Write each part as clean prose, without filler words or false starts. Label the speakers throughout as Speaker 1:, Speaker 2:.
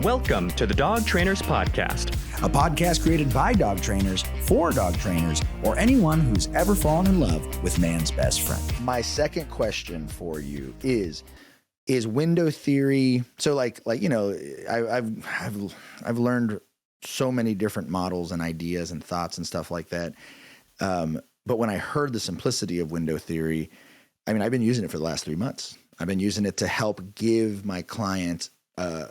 Speaker 1: Welcome to the Dog Trainers Podcast,
Speaker 2: a podcast created by dog trainers for dog trainers or anyone who's ever fallen in love with man's best friend.
Speaker 3: My second question for you is window theory. So like you know, I've learned so many different models and ideas and thoughts and stuff like that. But when I heard the simplicity of window theory, I mean, I've been using it for the last 3 months. I've been using it to help give my client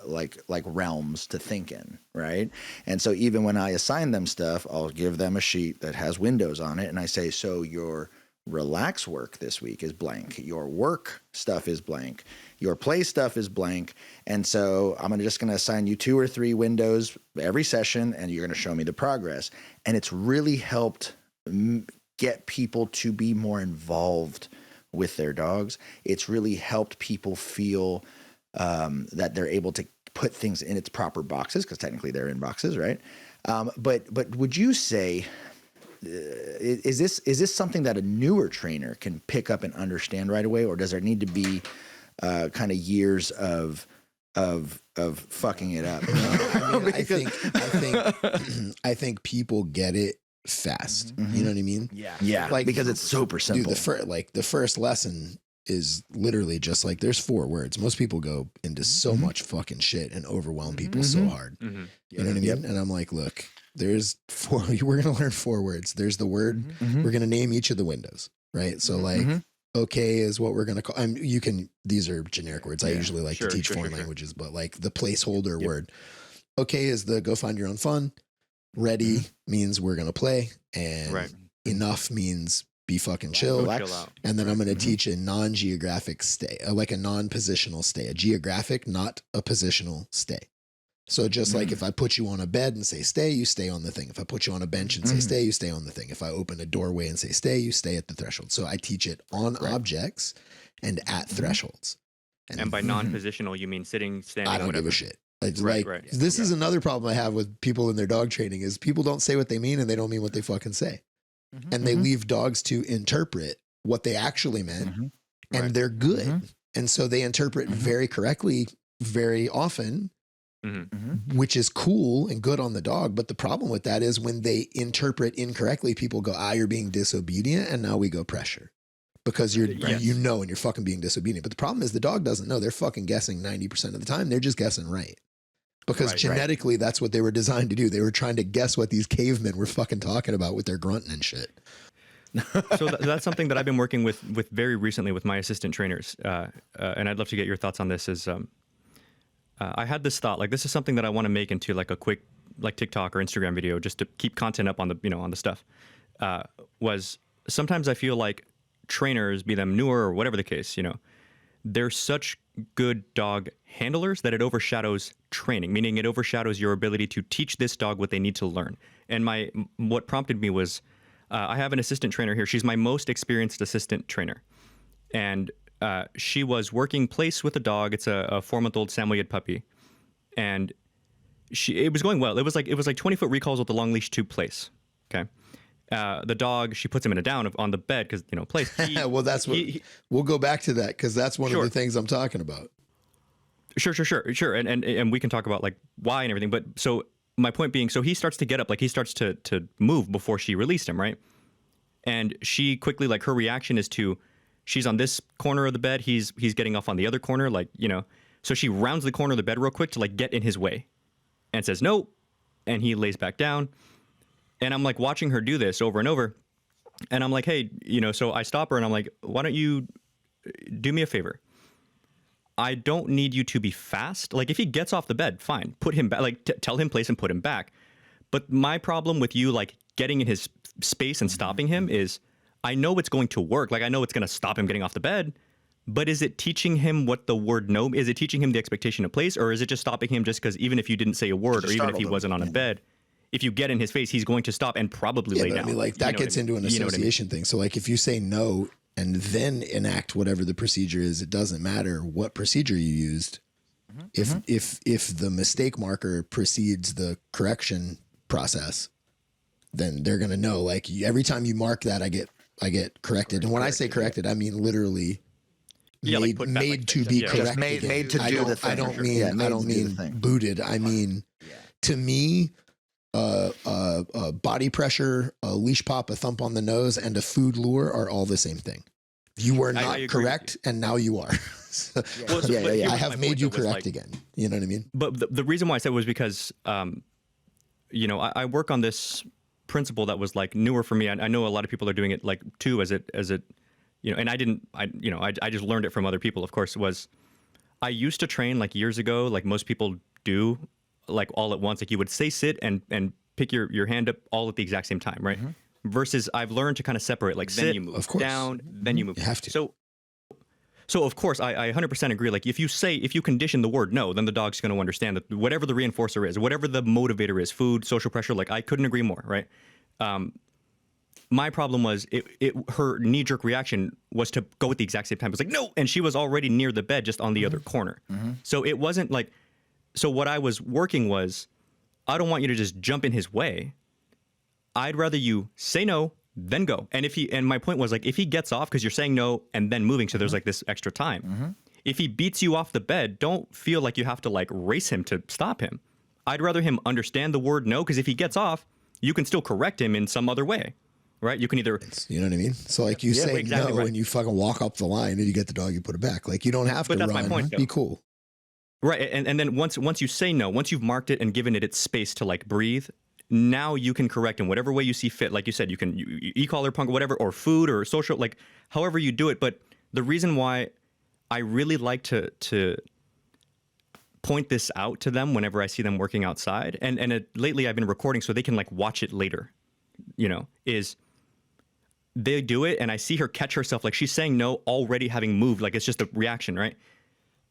Speaker 3: like realms to think in, right? And so even when I assign them stuff, I'll give them a sheet that has windows on it, and I say, so your relax work this week is blank, your work stuff is blank, your play stuff is blank, and so I'm just going to assign you 2 or 3 windows every session, and you're going to show me the progress. And it's really helped get people to be more involved with their dogs. It's really helped people feel that they're able to put things in its proper boxes, because technically they're in boxes, right? But would you say, is this something that a newer trainer can pick up and understand right away, or does there need to be kind of years of fucking it up?
Speaker 4: I mean, I think people get it fast. Mm-hmm. You know what I mean?
Speaker 3: Yeah. Like, because it's super simple.
Speaker 4: Dude, the first lesson is literally just like, there's 4 words. Most people go into so much fucking shit and overwhelm people so hard. Mm-hmm. You know what I mean? Yep. And I'm like, look, there's 4, we're going to learn 4 words. There's the word, we're going to name each of the windows, right? So like, okay is what we're going to call, these are generic words. I usually like to teach foreign languages, but like the placeholder word. Okay is the go find your own fun. Ready means we're going to play, and enough means be fucking chill.
Speaker 1: Relax.
Speaker 4: And then I'm going to teach a non-geographic stay, like a non-positional stay, a geographic, not a positional stay. So just like if I put you on a bed and say stay, you stay on the thing. If I put you on a bench and say stay, you stay on the thing. If I open a doorway and say stay, you stay at the threshold. So I teach it on objects and at thresholds.
Speaker 1: And by non-positional, you mean sitting, standing,
Speaker 4: I don't
Speaker 1: whatever.
Speaker 4: give a shit. This is another problem I have with people in their dog training is people don't say what they mean and they don't mean what they fucking say. And they leave dogs to interpret what they actually meant, and they're good. And so they interpret very correctly very often, which is cool and good on the dog. But the problem with that is when they interpret incorrectly, people go, you're being disobedient. And now we go pressure because and you're fucking being disobedient. But the problem is the dog doesn't know. They're fucking guessing 90% of the time. They're just guessing right. Because genetically, that's what they were designed to do. They were trying to guess what these cavemen were fucking talking about with their grunting and shit.
Speaker 1: So that's something that I've been working with very recently with my assistant trainers. And I'd love to get your thoughts on this. I had this thought, like this is something that I want to make into like a quick like TikTok or Instagram video just to keep content up on the, on the stuff. Was sometimes I feel like trainers, be them newer or whatever the case, they're such good dog handlers that it overshadows training, meaning it overshadows your ability to teach this dog what they need to learn. And what prompted me was I have an assistant trainer here. She's my most experienced assistant trainer. And she was working place with a dog. It's a 4-month-old Samoyed puppy. And it was going well. It was like 20-foot recalls with the long leash to place. Okay. The dog, she puts him in a down on the bed because, place.
Speaker 4: Well, that's we'll go back to that because that's one of the things I'm talking about.
Speaker 1: Sure. And we can talk about like why and everything. But so my point being, so he starts to get up, like he starts to move before she released him, right? And she quickly, like her reaction is to, she's on this corner of the bed, he's getting off on the other corner, like, so she rounds the corner of the bed real quick to like get in his way and says, no. And he lays back down. And I'm like watching her do this over and over. And I'm like, hey, so I stop her and I'm like, why don't you do me a favor? I don't need you to be fast. Like if he gets off the bed, fine, put him back, like tell him place and put him back. But my problem with you, like getting in his space and stopping him is I know it's going to work. Like I know it's going to stop him getting off the bed, but is it teaching him what the word no, is it teaching him the expectation of place, or is it just stopping him just because even if you didn't say a word or even if he wasn't on a bed, if you get in his face, he's going to stop and probably lay down.
Speaker 4: I mean, like that gets into an association thing. So like if you say no and then enact whatever the procedure is, it doesn't matter what procedure you used. If the mistake marker precedes the correction process, then they're going to know, like every time you mark that, I get corrected. And when I say corrected, I mean literally made to be correct.
Speaker 3: Just made to do the thing.
Speaker 4: I don't mean booted. I mean, to me, body pressure, a leash pop, a thump on the nose, and a food lure are all the same thing. You were not correct, and now you are. I have made you correct again. You know what I mean?
Speaker 1: But the reason why I said was because, I work on this principle that was like newer for me. I know a lot of people are doing it like too, as it, and I just learned it from other people. Of course, I used to train like years ago, like most people do, like all at once. Like you would say sit and pick your hand up all at the exact same time, right? Versus I've learned to kind of separate, like sit,
Speaker 2: then you move.
Speaker 4: Of course.
Speaker 1: down, then you move.
Speaker 4: You have to.
Speaker 1: So of course, I 100% agree. Like if you condition the word no, then the dog's going to understand that whatever the reinforcer is, whatever the motivator is, food, social pressure, like I couldn't agree more, right? My problem was her knee-jerk reaction was to go at the exact same time. It was like, no, and she was already near the bed, just on the other corner. So it wasn't like, so what I was working was, I don't want you to just jump in his way. I'd rather you say no, then go. And my point was like, if he gets off because you're saying no and then moving, so there's like this extra time. If he beats you off the bed, don't feel like you have to like race him to stop him. I'd rather him understand the word no, because if he gets off, you can still correct him in some other way, right? You can either,
Speaker 4: you know what I mean? So like you say exactly no, and you fucking walk up the line and you get the dog, you put it back. Like you don't have to
Speaker 1: that's
Speaker 4: run.
Speaker 1: My point,
Speaker 4: be cool.
Speaker 1: Right. And then once you say no, once you've marked it and given it its space to like breathe, now you can correct in whatever way you see fit. Like you said, you can e-collar, punk, whatever, or food or social, like however you do it. But the reason why I really like to point this out to them whenever I see them working outside, and lately I've been recording so they can like watch it later, is they do it and I see her catch herself, like she's saying no already having moved, like it's just a reaction, right?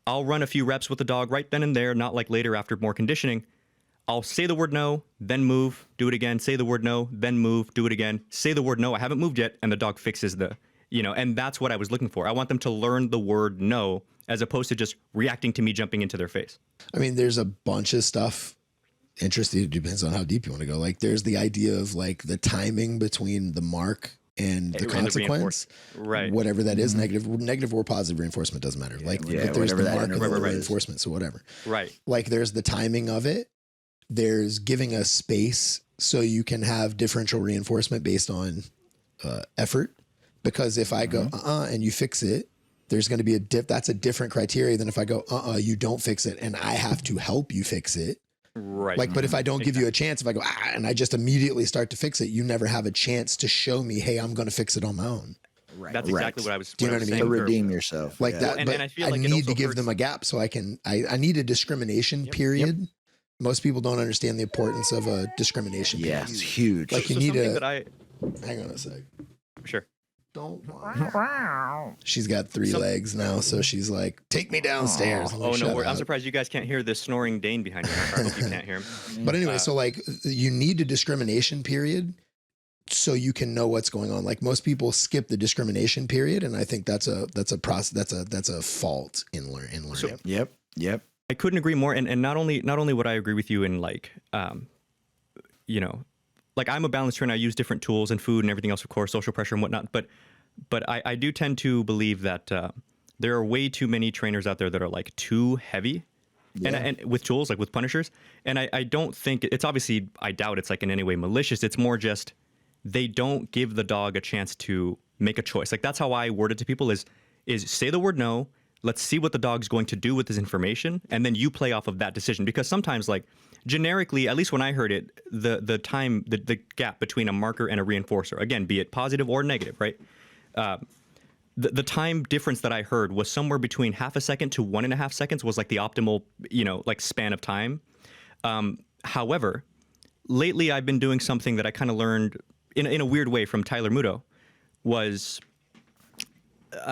Speaker 1: I'll run a few reps with the dog right then and there, not like later after more conditioning. I'll say the word no, then move, do it again, say the word no, then move, do it again, say the word no, I haven't moved yet, and the dog fixes and that's what I was looking for. I want them to learn the word no, as opposed to just reacting to me jumping into their face.
Speaker 4: I mean, there's a bunch of stuff. Interesting. It depends on how deep you want to go. Like there's the idea of like the timing between the mark and the consequence,
Speaker 1: right?
Speaker 4: Whatever that is, negative or positive reinforcement doesn't matter. Like but there's the mark and the reinforcement, so whatever.
Speaker 1: Right.
Speaker 4: Like there's the timing of it. There's giving us space so you can have differential reinforcement based on effort. Because if I go and you fix it, there's going to be that's a different criteria than if I go you don't fix it and I have to help you fix it.
Speaker 1: Right.
Speaker 4: Like, but if I don't give you a chance, if I go and I just immediately start to fix it, you never have a chance to show me, hey, I'm going to fix it on my own.
Speaker 3: Right.
Speaker 1: That's exactly what I was.
Speaker 4: Do you know what I mean?
Speaker 3: To redeem yourself,
Speaker 4: like that.
Speaker 1: Well,
Speaker 4: but
Speaker 1: and I feel
Speaker 4: I
Speaker 1: like
Speaker 4: need to give them a gap so I can. I need a discrimination period. Most people don't understand the importance of a discrimination period.
Speaker 3: Yeah, it's huge.
Speaker 4: Like you need a. Hang on a sec.
Speaker 1: Sure.
Speaker 4: Don't. She's got 3 legs now, so she's like, "Take me downstairs."
Speaker 1: Oh no! I'm surprised you guys can't hear this snoring Dane behind you. I hope you can't hear him.
Speaker 4: But anyway, so like, you need a discrimination period so you can know what's going on. Like most people skip the discrimination period, and I think that's a process. That's a fault in learning.
Speaker 1: So,
Speaker 3: Yep.
Speaker 1: I couldn't agree more. And not only would I agree with you in like, like I'm a balanced trainer. I use different tools and food and everything else, of course, social pressure and whatnot. But I do tend to believe that there are way too many trainers out there that are like too heavy, and with tools like with punishers. And I don't think it's obviously, I doubt it's like in any way malicious. It's more just they don't give the dog a chance to make a choice. Like that's how I word it to people: is say the word no. Let's see what the dog's going to do with this information, and then you play off of that decision. Because sometimes, like generically, at least when I heard it, the time, the gap between a marker and a reinforcer, again, be it positive or negative, right? The time difference that I heard was somewhere between half a second to 1.5 seconds was like the optimal, like span of time. However, lately I've been doing something that I kind of learned in a weird way from Tyler Muto was.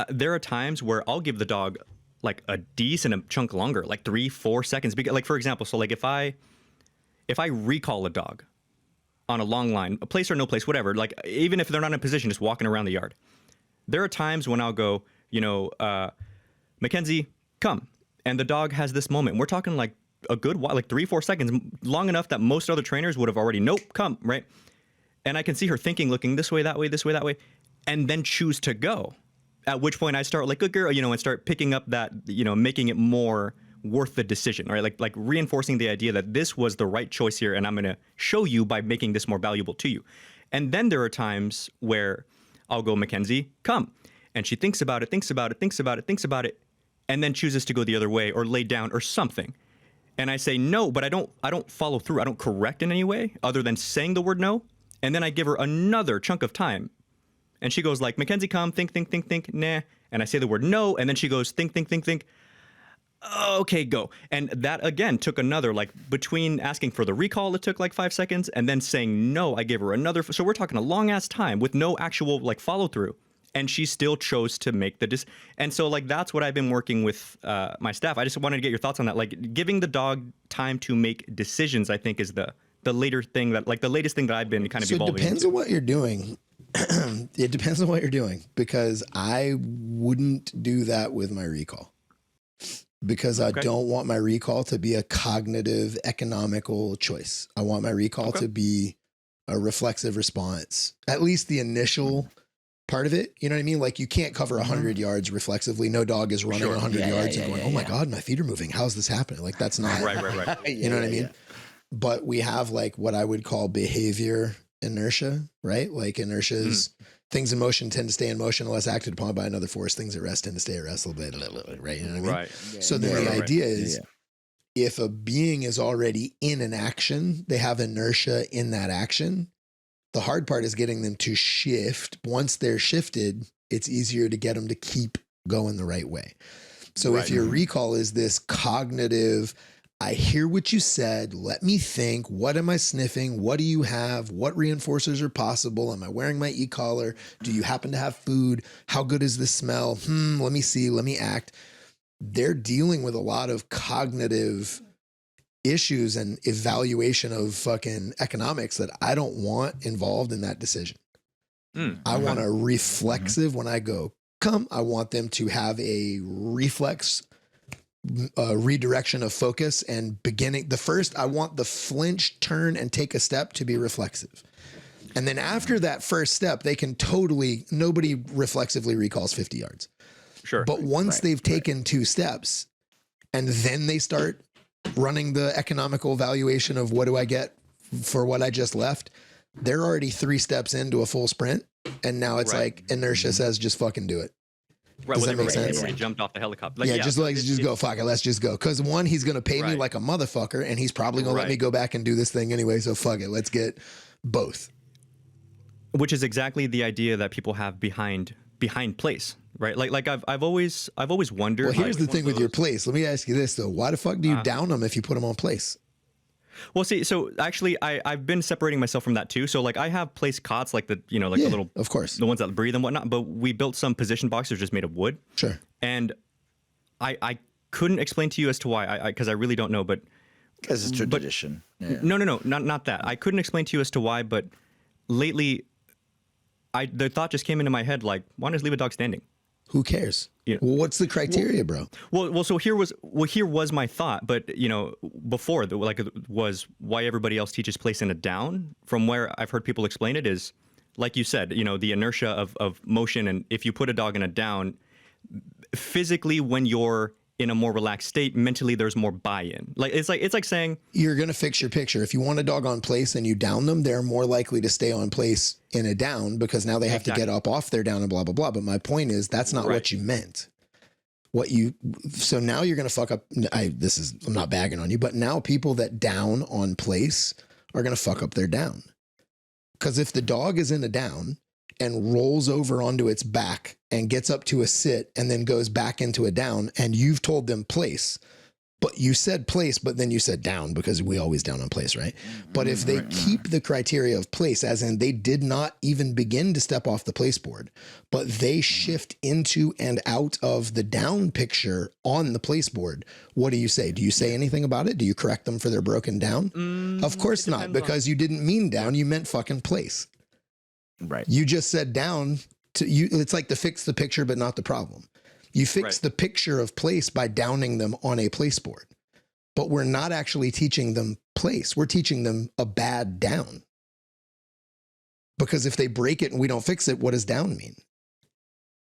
Speaker 1: There are times where I'll give the dog like a decent chunk longer, like 3-4 seconds. Because, like for example, so like if I recall a dog on a long line, a place or no place, whatever, like even if they're not in a position, just walking around the yard, there are times when I'll go, Mackenzie, come, and the dog has this moment. We're talking like a good while, like 3-4 seconds, long enough that most other trainers would have already, nope, come, right? And I can see her thinking, looking this way, that way, and then choose to go. At which point I start like, good girl, and start picking up that, making it more worth the decision, right? Like reinforcing the idea that this was the right choice here, and I'm going to show you by making this more valuable to you. And then there are times where I'll go, Mackenzie, come. And she thinks about it, and then chooses to go the other way or lay down or something. And I say no, but I don't follow through. I don't correct in any way other than saying the word no. And then I give her another chunk of time. And she goes like, Mackenzie, come, think, nah. And I say the word no, and then she goes, think. Okay, go. And that, again, took another, like, between asking for the recall, it took like 5 seconds, and then saying no, I gave her another. So we're talking a long-ass time with no actual, like, follow-through. And she still chose to make and so, like, that's what I've been working with my staff. I just wanted to get your thoughts on that. Like, giving the dog time to make decisions, I think, is the latest thing that I've been kind of evolving.
Speaker 4: So it depends on what you're doing. It depends on what you're doing, because I wouldn't do that with my recall, because I don't want my recall to be a cognitive, economical choice. I want my recall to be a reflexive response, at least the initial part of it. You know what I mean? Like, you can't cover 100 yards reflexively. No dog is running 100 yards and going, oh my God, my feet are moving. How's this happening? Like, that's not
Speaker 1: right.
Speaker 4: You know what I mean? But we have like what I would call behavior inertia, right? Like, inertia is things in motion tend to stay in motion unless acted upon by another force. Things at rest tend to stay at rest a little bit, right? You know what I mean?
Speaker 1: Right.
Speaker 4: So then the idea is, if a being is already in an action, they have inertia in that action. The hard part is getting them to shift. Once they're shifted, it's easier to get them to keep going the right way. So if your recall is this cognitive, I hear what you said, let me think, what am I sniffing? What do you have? What reinforcers are possible? Am I wearing my e-collar? Do you happen to have food? How good is the smell? Let me see, let me act. They're dealing with a lot of cognitive issues and evaluation of fucking economics that I don't want involved in that decision. I want a reflexive, when I go, come, I want them to have a reflex redirection of focus and beginning. I want the flinch, turn, and take a step to be reflexive. And then after that first step, they can nobody reflexively recalls 50 yards.
Speaker 1: Sure.
Speaker 4: But once they've taken 2 steps and then they start running the economical evaluation of what do I get for what I just left, they're already 3 steps into a full sprint. And now it's like inertia says, just fucking do it.
Speaker 1: Right.
Speaker 4: Does that make sense?
Speaker 1: He jumped off the helicopter.
Speaker 4: Like, just go. Fuck it. Let's just go. Because one, he's going to pay me like a motherfucker, and he's probably going to let me go back and do this thing anyway. So fuck it. Let's get both.
Speaker 1: Which is exactly the idea that people have behind place, right? Like I've always wondered.
Speaker 4: Well, here's the thing with your place. Let me ask you this though: why the fuck do you down them if you put them on place?
Speaker 1: Well, see, so actually, I've been separating myself from that too. So like, I have place cots, like the the little,
Speaker 4: of course,
Speaker 1: the ones that breathe and whatnot. But we built some position boxes just made of wood.
Speaker 4: Sure.
Speaker 1: And I couldn't explain to you as to why, because I really don't know. But
Speaker 3: because it's tradition.
Speaker 1: No, not that. I couldn't explain to you as to why. But lately, the thought just came into my head, like, why not just leave a dog standing?
Speaker 4: Who cares? Yeah. Well, what's the criteria, bro?
Speaker 1: Well, so here was my thought, but before was why everybody else teaches place in a down. From where I've heard people explain it is, like you said, the inertia of motion, and if you put a dog in a down, physically when you're in a more relaxed state, mentally there's more buy-in. Like it's like saying
Speaker 4: you're gonna fix your picture. If you want a dog on place and you down them, they're more likely to stay on place in a down because now they have to get up off their down and blah blah blah. But my point is that's not what you meant. So now you're gonna fuck up. I'm not bagging on you, but now people that down on place are gonna fuck up their down. Because if the dog is in a down and rolls over onto its back and gets up to a sit and then goes back into a down, and you've told them place, but you said place, but then you said down because we always down on place, right? But if they keep the criteria of place, as in they did not even begin to step off the place board, but they shift into and out of the down picture on the place board, what do you say? Do you say anything about it? Do you correct them for their broken down? Of course not, because you didn't mean down, you meant fucking place.
Speaker 3: Right.
Speaker 4: You just said down to you. It's like to fix the picture, but not the problem. You fix the picture of place by downing them on a place board, but we're not actually teaching them place. We're teaching them a bad down. Because if they break it and we don't fix it, what does down mean?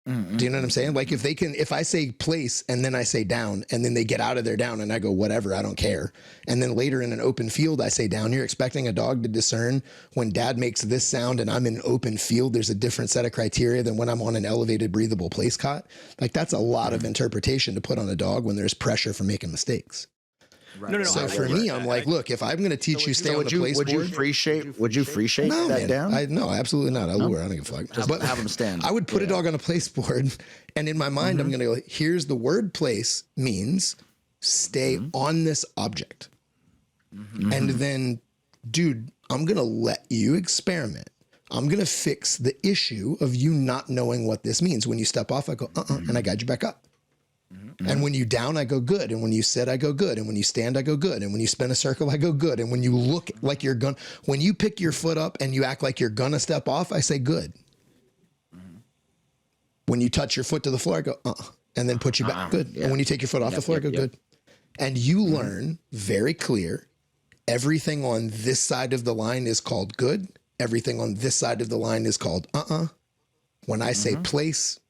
Speaker 4: Do you know what I'm saying? Like if I say place and then I say down and then they get out of their down and I go, whatever, I don't care. And then later in an open field, I say down, you're expecting a dog to discern when dad makes this sound and I'm in an open field, there's a different set of criteria than when I'm on an elevated breathable place cot. Like that's a lot of interpretation to put on a dog when there's pressure for making mistakes.
Speaker 3: Right.
Speaker 1: No.
Speaker 4: So for me, I'm like, look, if I'm going to teach you stay on the place board.
Speaker 3: Would you free shape
Speaker 4: No,
Speaker 3: that
Speaker 4: man.
Speaker 3: down?
Speaker 4: No, absolutely not. I'll lure. I don't give a fuck.
Speaker 3: Just
Speaker 4: But
Speaker 3: have them stand.
Speaker 4: I would put a dog on a place board, and in my mind, I'm going to go, here's the word place means stay on this object. And then, dude, I'm going to let you experiment. I'm going to fix the issue of you not knowing what this means. When you step off, I go, and I guide you back up. And when you down, I go good. And when you sit, I go good. And when you stand, I go good. And when you spin a circle, I go good. And when you look like you're when you pick your foot up and you act like you're gonna step off, I say good. When you touch your foot to the floor, I go, and then put you back, good.
Speaker 3: Yeah.
Speaker 4: And when you take your foot off the floor, I go good. And you learn very clear, everything on this side of the line is called good. Everything on this side of the line is called When I say place,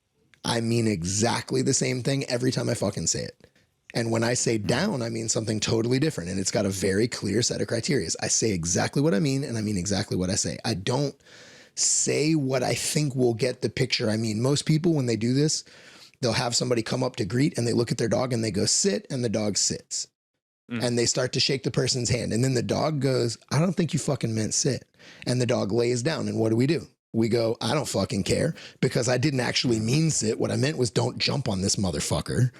Speaker 4: I mean exactly the same thing every time I fucking say it. And when I say down, I mean something totally different. And it's got a very clear set of criteria. I say exactly what I mean, and I mean exactly what I say. I don't say what I think will get the picture. I mean, most people, when they do this, they'll have somebody come up to greet and they look at their dog and they go sit, and the dog sits. And they start to shake the person's hand. And then the dog goes, I don't think you fucking meant sit. And the dog lays down. And what do? We go, I don't fucking care because I didn't actually mean sit. What I meant was don't jump on this motherfucker.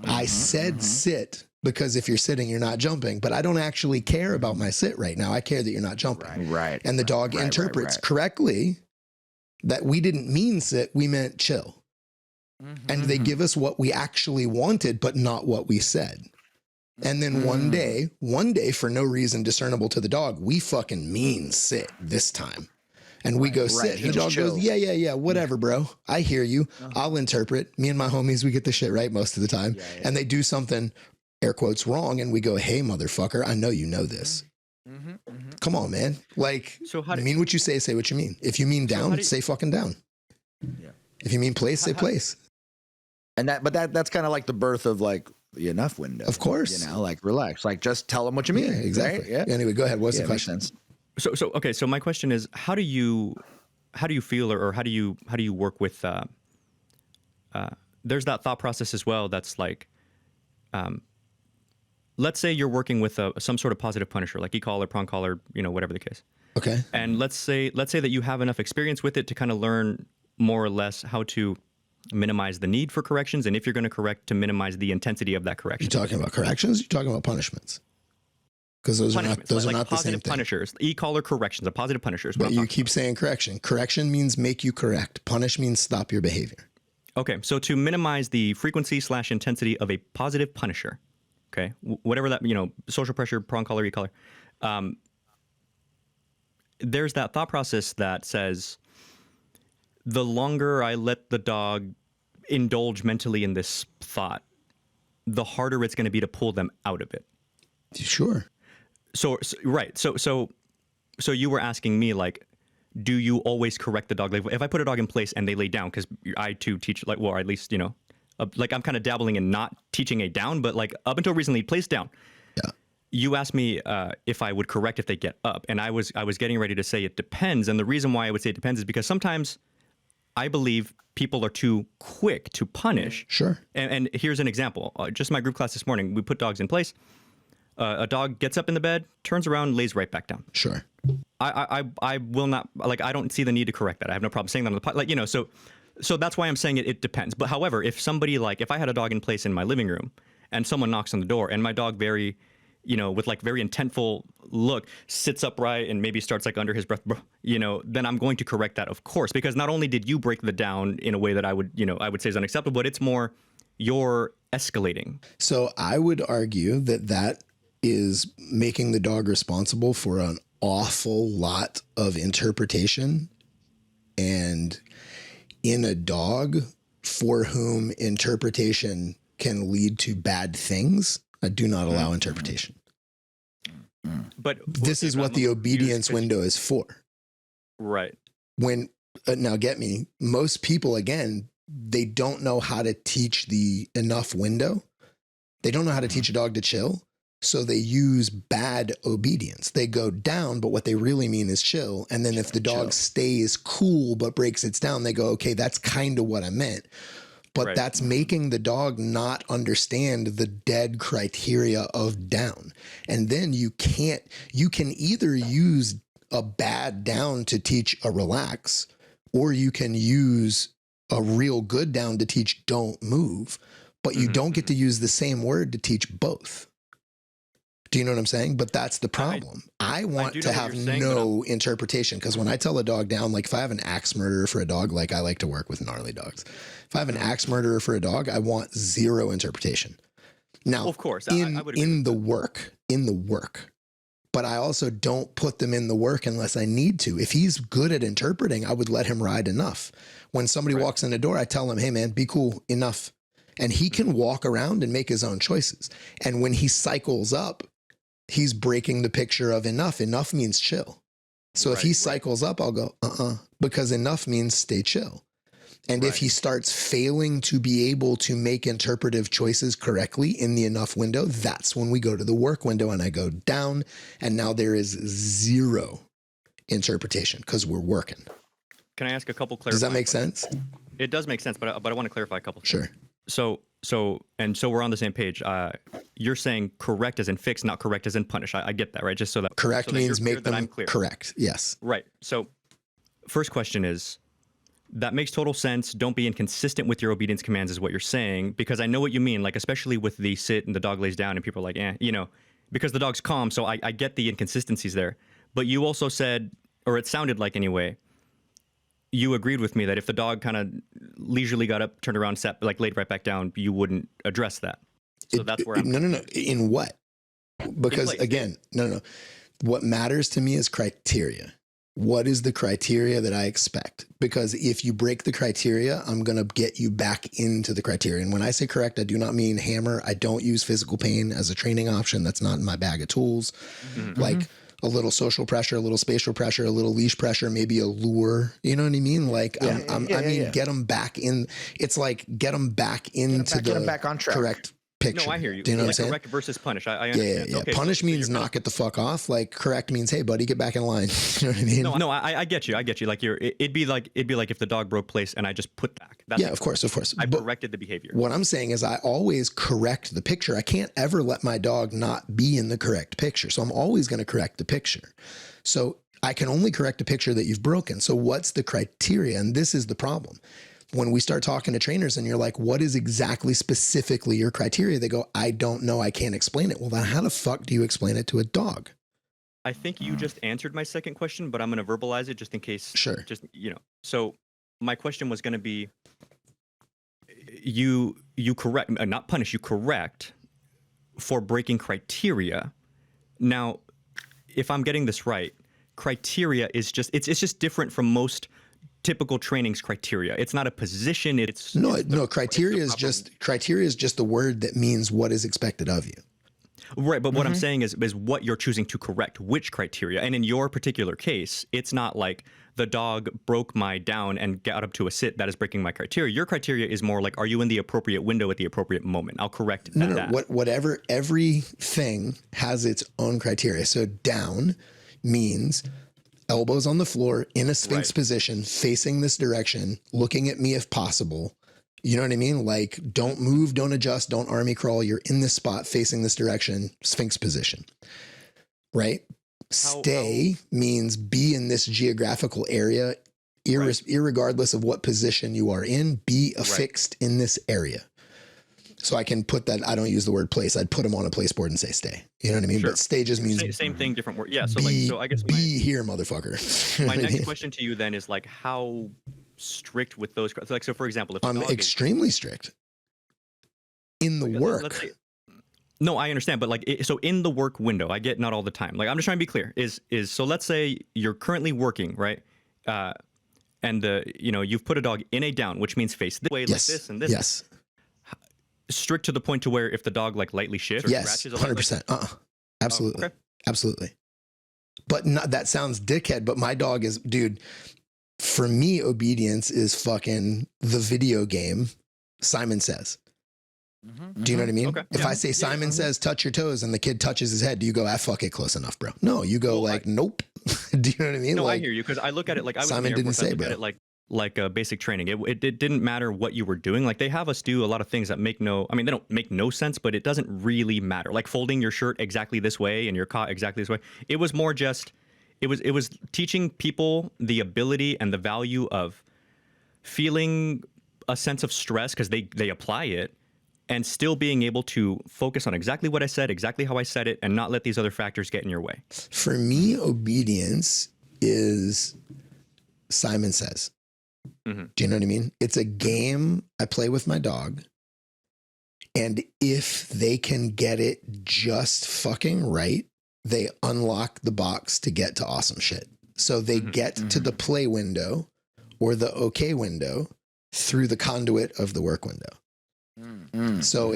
Speaker 4: I said sit because if you're sitting, you're not jumping, but I don't actually care about my sit right now. I care that you're not jumping.
Speaker 3: Right.
Speaker 4: And the dog interprets correctly that we didn't mean sit, we meant chill. And they give us what we actually wanted, but not what we said. And then one day, for no reason discernible to the dog, we fucking mean sit this time. And we go sit. And the dog goes, yeah, whatever, bro. I hear you. I'll interpret. Me and my homies, we get the shit right most of the time. And they do something, air quotes, wrong. And we go, hey, motherfucker, I know you know this. Come on, man. Like,
Speaker 1: So how
Speaker 4: mean what you say what you mean. If you mean down, say fucking down. If you mean place, say place.
Speaker 3: And that's kind of like the birth of like the enough window.
Speaker 4: Of course.
Speaker 3: You know, like relax. Like just tell them what you mean.
Speaker 4: Yeah, exactly.
Speaker 3: Right? Yeah.
Speaker 4: Anyway, go ahead. What's the question?
Speaker 1: So my question is, how do you feel, or how do you work with there's that thought process as well that's like, let's say you're working with some sort of positive punisher, like e-collar, prong collar, whatever the case.
Speaker 4: Okay.
Speaker 1: And let's say that you have enough experience with it to kind of learn more or less how to minimize the need for corrections, and if you're going to correct, to minimize the intensity of that correction.
Speaker 4: You talking about corrections? You're talking about punishments? Because those are not the same
Speaker 1: positive
Speaker 4: thing.
Speaker 1: punishers, e-collar corrections, a positive punishers.
Speaker 4: But you keep saying correction. Correction means make you correct. Punish means stop your behavior.
Speaker 1: Okay, so to minimize the frequency / intensity of a positive punisher, okay, whatever that, social pressure, prong collar, e-collar, there's that thought process that says, the longer I let the dog indulge mentally in this thought, the harder it's going to be to pull them out of it.
Speaker 4: Sure.
Speaker 1: So you were asking me, like, do you always correct the dog? Like, if I put a dog in place and they lay down, because I too teach, like, well, or at least, like I'm kind of dabbling in not teaching a down, but like up until recently, place down.
Speaker 4: Yeah.
Speaker 1: You asked me if I would correct if they get up, and I was getting ready to say it depends. And the reason why I would say it depends is because sometimes I believe people are too quick to punish.
Speaker 4: Sure.
Speaker 1: And here's an example. Just my group class this morning, we put dogs in place. A dog gets up in the bed, turns around, lays right back down.
Speaker 4: Sure.
Speaker 1: I will not, like, I don't see the need to correct that. I have no problem saying that on the pod, like, so that's why I'm saying it depends. But however, if somebody, like, if I had a dog in place in my living room and someone knocks on the door and my dog very, with like very intentful look, sits upright and maybe starts like under his breath, then I'm going to correct that, of course, because not only did you break the down in a way that I would say is unacceptable, but it's more you're escalating.
Speaker 4: So I would argue that is making the dog responsible for an awful lot of interpretation, and in a dog for whom interpretation can lead to bad things, I do not allow interpretation.
Speaker 1: But
Speaker 4: this is what the obedience window is for.
Speaker 1: Right.
Speaker 4: When now get me, most people, again, they don't know how to teach the enough window. They don't know how to teach a dog to chill. So they use bad obedience. They go down, but what they really mean is chill. And then if the dog stays cool but breaks its down, they go, okay, that's kind of what I meant. But that's making the dog not understand the dead criteria of down. And then you can either use a bad down to teach a relax, or you can use a real good down to teach don't move, but you don't get to use the same word to teach both. Do you know what I'm saying? But that's the problem. I want to have no interpretation, because when I tell a dog down, like if I have an axe murderer for a dog, like I like to work with gnarly dogs. If I have an axe murderer for a dog, I want zero interpretation. Now,
Speaker 1: of course,
Speaker 4: in the work, but I also don't put them in the work unless I need to. If he's good at interpreting, I would let him ride enough. When somebody walks in the door, I tell him, hey man, be cool, enough. And he can walk around and make his own choices. And when he cycles up, he's breaking the picture of enough. Enough means chill. So if he cycles up, I'll go, because enough means stay chill. And if he starts failing to be able to make interpretive choices correctly in the enough window, that's when we go to the work window and I go down. And now there is zero interpretation because we're working.
Speaker 1: Can I ask a couple clarifying?
Speaker 4: Does that make sense?
Speaker 1: It does make sense, but I want to clarify a couple things.
Speaker 4: Sure.
Speaker 1: So we're on the same page. You're saying correct as in fix, not correct as in punish. I get that, right? Just so that
Speaker 4: correct means make them correct. Yes.
Speaker 1: Right. So first question is, that makes total sense. Don't be inconsistent with your obedience commands is what you're saying, because I know what you mean, like especially with the sit and the dog lays down and people are like, because the dog's calm. So I get the inconsistencies there. But you also said, or it sounded like anyway, you agreed with me that if the dog kind of leisurely got up, turned around, sat, like laid right back down, you wouldn't address that. So that's where I'm...
Speaker 4: No. In what? Because again, no. What matters to me is criteria. What is the criteria that I expect? Because if you break the criteria, I'm going to get you back into the criteria. And when I say correct, I do not mean hammer. I don't use physical pain as a training option. That's not in my bag of tools. Like a little social pressure, a little spatial pressure, a little leash pressure, maybe a lure. You know what I mean? Like, get them back in. It's like, get them back into
Speaker 3: get them back on track.
Speaker 4: Correct picture.
Speaker 1: No, I hear you.
Speaker 4: Do you know what I'm saying?
Speaker 1: Correct versus punish. I understand.
Speaker 4: Yeah.
Speaker 1: Okay,
Speaker 4: punish means knock it the fuck off. Like correct means, hey buddy, get back in line. You know what I mean?
Speaker 1: No, I get you. Like it'd be like if the dog broke place and I just put back.
Speaker 4: That's of course.
Speaker 1: I corrected the behavior.
Speaker 4: What I'm saying is I always correct the picture. I can't ever let my dog not be in the correct picture. So I'm always going to correct the picture. So I can only correct a picture that you've broken. So what's the criteria? And this is the problem. When we start talking to trainers and you're like, what is exactly specifically your criteria? They go, I don't know. I can't explain it. Well, then how the fuck do you explain it to a dog?
Speaker 1: I think you just answered my second question, but I'm going to verbalize it just in case.
Speaker 4: Sure.
Speaker 1: Just, so my question was going to be, you correct, not punish, you correct for breaking criteria. Now, if I'm getting this right, criteria is just, it's just different from most typical training's criteria. It's not a position. Criteria is just the word that means what is expected of you. Right, but what I'm saying is what you're choosing to correct, which criteria. And in your particular case, it's not like the dog broke my down and got up to a sit that is breaking my criteria. Your criteria is more like, are you in the appropriate window at the appropriate moment? I'll correct that.
Speaker 4: No. Whatever, everything has its own criteria. So down means elbows on the floor in a sphinx position, facing this direction, looking at me if possible. You know what I mean? Like, don't move, don't adjust, don't army crawl. You're in this spot, facing this direction, sphinx position, right? Stay means be in this geographical area, irregardless of what position you are in, be affixed in this area. So I can put that, I don't use the word place. I'd put them on a place board and say stay. You know what I mean? Sure. But stay just means
Speaker 1: same thing, different word. Yeah. So I guess
Speaker 4: be here, motherfucker.
Speaker 1: My next question to you then is like, how strict with those? Like, so for example, if
Speaker 4: I'm extremely strict in the work.
Speaker 1: Let's say, no, I understand, but like, so in the work window, I get not all the time. Like, I'm just trying to be clear. So let's say you're currently working, right? And you've put a dog in a down, which means face this way, like this and this.
Speaker 4: Yes.
Speaker 1: Strict to the point to where if the dog like lightly shifts or scratches,
Speaker 4: 100%. Absolutely.
Speaker 1: Okay.
Speaker 4: Absolutely. But that sounds dickhead, but my dog is, dude, For me, obedience is fucking the video game Simon Says. Do you know what I mean?
Speaker 1: Okay.
Speaker 4: If I say Simon Says touch your toes and the kid touches his head, do you go, fuck it, close enough, bro? No, you go nope. Do you know what I mean?
Speaker 1: No,
Speaker 4: like,
Speaker 1: I hear you, because I look at it like I was
Speaker 4: Simon
Speaker 1: in the
Speaker 4: didn't
Speaker 1: airport, I
Speaker 4: say,
Speaker 1: look at
Speaker 4: bro.
Speaker 1: it like a basic training. It didn't matter what you were doing. Like, they have us do a lot of things that they don't make no sense, but it doesn't really matter. Like folding your shirt exactly this way and your coat exactly this way. It was more just, it was teaching people the ability and the value of feeling a sense of stress because they apply it, and still being able to focus on exactly what I said, exactly how I said it, and not let these other factors get in your way.
Speaker 4: For me, obedience is Simon Says. Do you know what I mean? It's a game I play with my dog. And if they can get it just fucking right, they unlock the box to get to awesome shit. So they get to the play window or the okay window through the conduit of the work window. So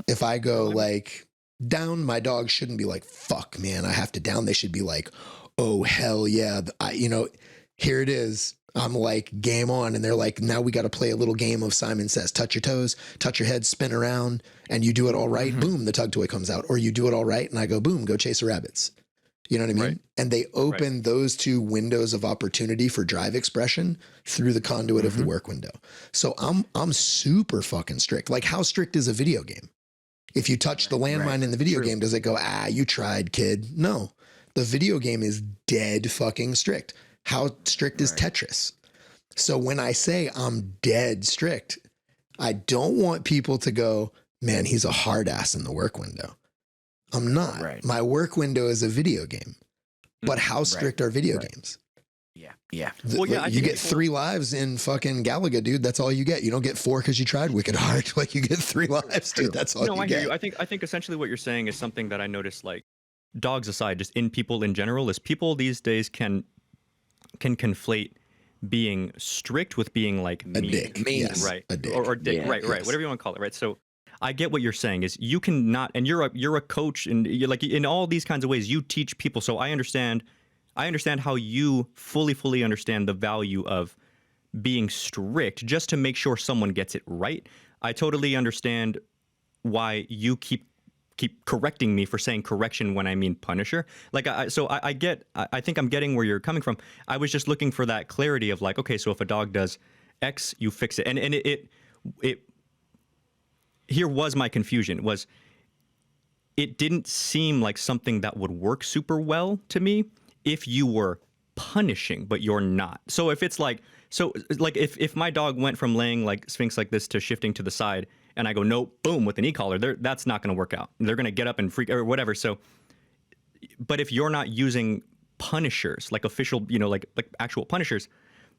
Speaker 4: if I go like down, my dog shouldn't be like, fuck, man, I have to down. They should be like, oh, hell yeah. Here it is. I'm like, game on. And they're like, now we got to play a little game of Simon Says, touch your toes, touch your head, spin around, and you do it all right. Boom, the tug toy comes out. Or you do it all right. And I go, boom, go chase the rabbits. You know what I mean? Right. And they open those two windows of opportunity for drive expression through the conduit of the work window. So I'm super fucking strict. Like, how strict is a video game? If you touch the landmine in the video game, does it go, you tried, kid? No, the video game is dead fucking strict. How strict is Tetris? So when I say I'm dead strict, I don't want people to go, man, he's a hard ass in the work window. I'm not. Right. My work window is a video game. But how strict are video games?
Speaker 3: Yeah.
Speaker 4: Well, you get 3 lives in fucking Galaga, dude. That's all you get. You don't get 4 because you tried wicked hard. Like, you get 3 lives, dude. That's all you get. No, I hear you.
Speaker 1: I think essentially what you're saying is something that I noticed, like, dogs aside, just in people in general, is people these days can conflate being strict with being like mean.
Speaker 4: A dick.
Speaker 1: Yes. Right.
Speaker 4: A dick.
Speaker 1: Or dick. Yeah, right. Yes. Right. Whatever you want to call it. Right. So I get what you're saying is you cannot, and you're a coach, and you're like, in all these kinds of ways you teach people. So I understand how you fully understand the value of being strict just to make sure someone gets it right. I totally understand why you keep correcting me for saying correction when I mean punisher. Like, I think I'm getting where you're coming from. I was just looking for that clarity of like, okay, so if a dog does X, you fix it. And it here was my confusion, was it didn't seem like something that would work super well to me if you were punishing, but you're not. So if it's like, if my dog went from laying like Sphinx like this to shifting to the side, and I go, nope, boom, with an e-collar, that's not going to work out. They're going to get up and freak or whatever. So, but if you're not using punishers, like official, like actual punishers,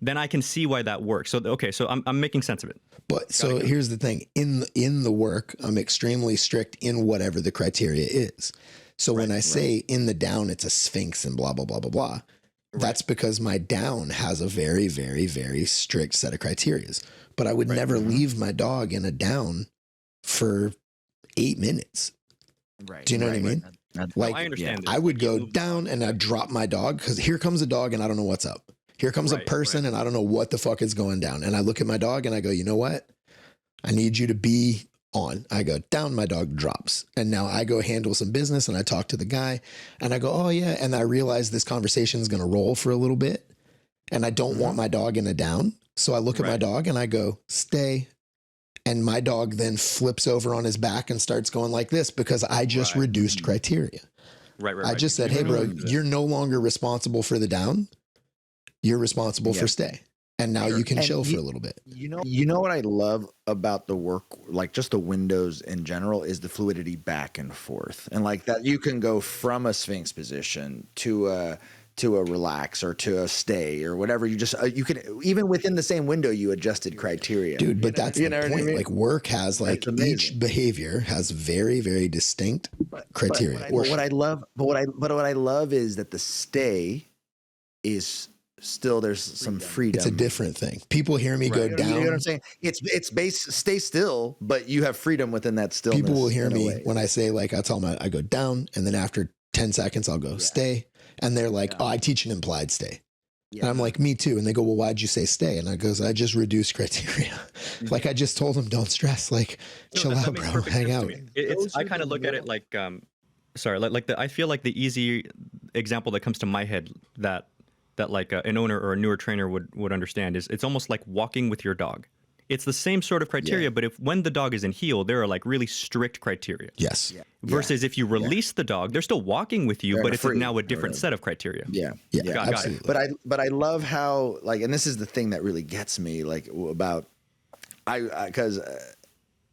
Speaker 1: then I can see why that works. So, okay, so I'm making sense of it.
Speaker 4: But so here's the thing. In the work, I'm extremely strict in whatever the criteria is. So when I say in the down, it's a Sphinx and blah, blah, blah, blah, blah. That's because my down has a very, very, very strict set of criterias. But I would never leave my dog in a down for 8 minutes. Right. Do you know what I mean? Like, I understand. I would go down and I'd drop my dog because here comes a dog and I don't know what's up. Here comes a person and I don't know what the fuck is going down. And I look at my dog and I go, you know what? I need you to be on. I go down, my dog drops. And now I go handle some business and I talk to the guy and I go, oh yeah. And I realize this conversation is going to roll for a little bit and I don't want my dog in a down. So I look at my dog and I go, stay. And my dog then flips over on his back and starts going like this because I just reduced criteria. I just said, hey, bro, you're no longer responsible for the down. You're responsible for stay. And now you can chill for a little bit.
Speaker 3: You know what I love about the work, like just the windows in general, is the fluidity back and forth. And like that, you can go from a Sphinx position to a relax or to a stay or whatever. You just, you can, even within the same window, you adjusted criteria.
Speaker 4: Dude, but that's the point. I mean? Like work has like each behavior has very, very distinct criteria.
Speaker 3: But what I love is that the stay is still, there's some freedom.
Speaker 4: It's a different thing. People hear me go down.
Speaker 3: You know what I'm saying? It's stay still, but you have freedom within that stillness.
Speaker 4: People will hear me when I say, like, I tell them I go down and then after 10 seconds, I'll go stay. And they're like, oh, I teach an implied stay. And I'm like, me too. And they go, well, why'd you say stay? And I goes, I just reduced criteria. Like I just told them, don't stress, like chill out, bro, hang out.
Speaker 1: I kind of look at it like, I feel like the easy example that comes to my head that like an owner or a newer trainer would understand is it's almost like walking with your dog. It's the same sort of criteria, but when the dog isn't healed, there are like really strict criteria.
Speaker 4: Yes.
Speaker 3: Yeah.
Speaker 1: Versus if you release the dog, they're still walking with you, but it's now a different set of criteria.
Speaker 3: Yeah.
Speaker 1: Got it.
Speaker 3: But I love how, like, and this is the thing that really gets me, like, about because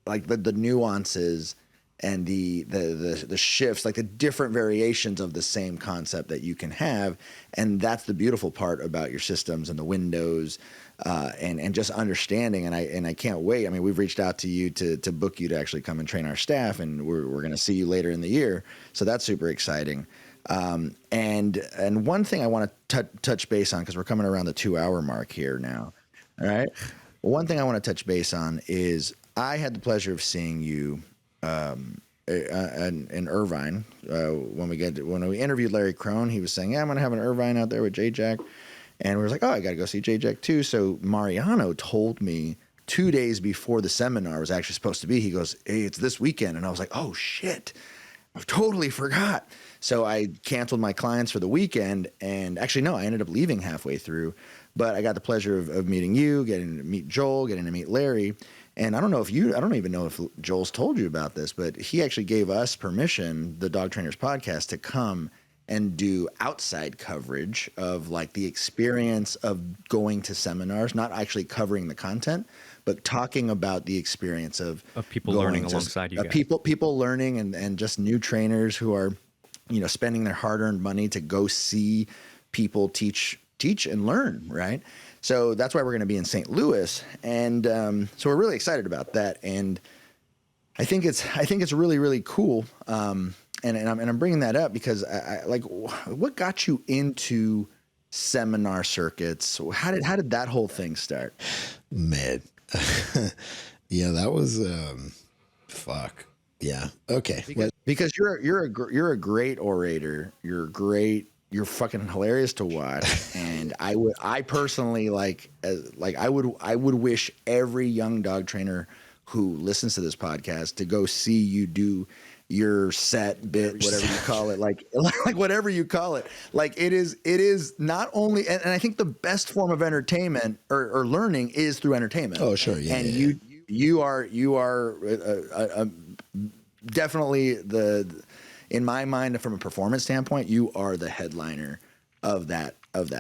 Speaker 3: like the nuances and the shifts, like the different variations of the same concept that you can have, and that's the beautiful part about your systems and the windows. And just understanding, and I can't wait. I mean, we've reached out to you to book you to actually come and train our staff, and we're going to see you later in the year. So that's super exciting. And one thing I want to touch base on, because we're coming around the 2-hour mark here now. All right. One thing I want to touch base on is I had the pleasure of seeing you in Irvine when we interviewed Larry Crone. He was saying, "Yeah, I'm going to have an Irvine out there with J-Jack." And we were like, oh, I got to go see J-Jack too. So Mariano told me 2 days before the seminar was actually supposed to be, he goes, hey, it's this weekend. And I was like, oh, shit, I totally forgot. So I canceled my clients for the weekend. And actually, no, I ended up leaving halfway through. But I got the pleasure of meeting you, getting to meet Joel, getting to meet Larry. And I don't even know if Joel's told you about this, but he actually gave us permission, the Dog Trainers Podcast, to come and do outside coverage of like the experience of going to seminars, not actually covering the content, but talking about the experience of
Speaker 1: people learning alongside you guys.
Speaker 3: People learning and just new trainers who are, spending their hard-earned money to go see people teach and learn, right? So that's why we're going to be in St. Louis. And so we're really excited about that. And I think it's really, really cool. And I'm bringing that up because I like, what got you into seminar circuits? How did that whole thing start?
Speaker 4: Man, yeah, that was fuck. Yeah. Okay.
Speaker 3: Because you're a great orator. You're fucking hilarious to watch. And I personally I would wish every young dog trainer who listens to this podcast to go see you do your set bit, whatever you call it, like whatever you call it. Like it is not only, and I think the best form of entertainment or learning is through entertainment.
Speaker 4: Oh, sure. Yeah.
Speaker 3: And you are definitely in my mind, from a performance standpoint, you are the headliner of that.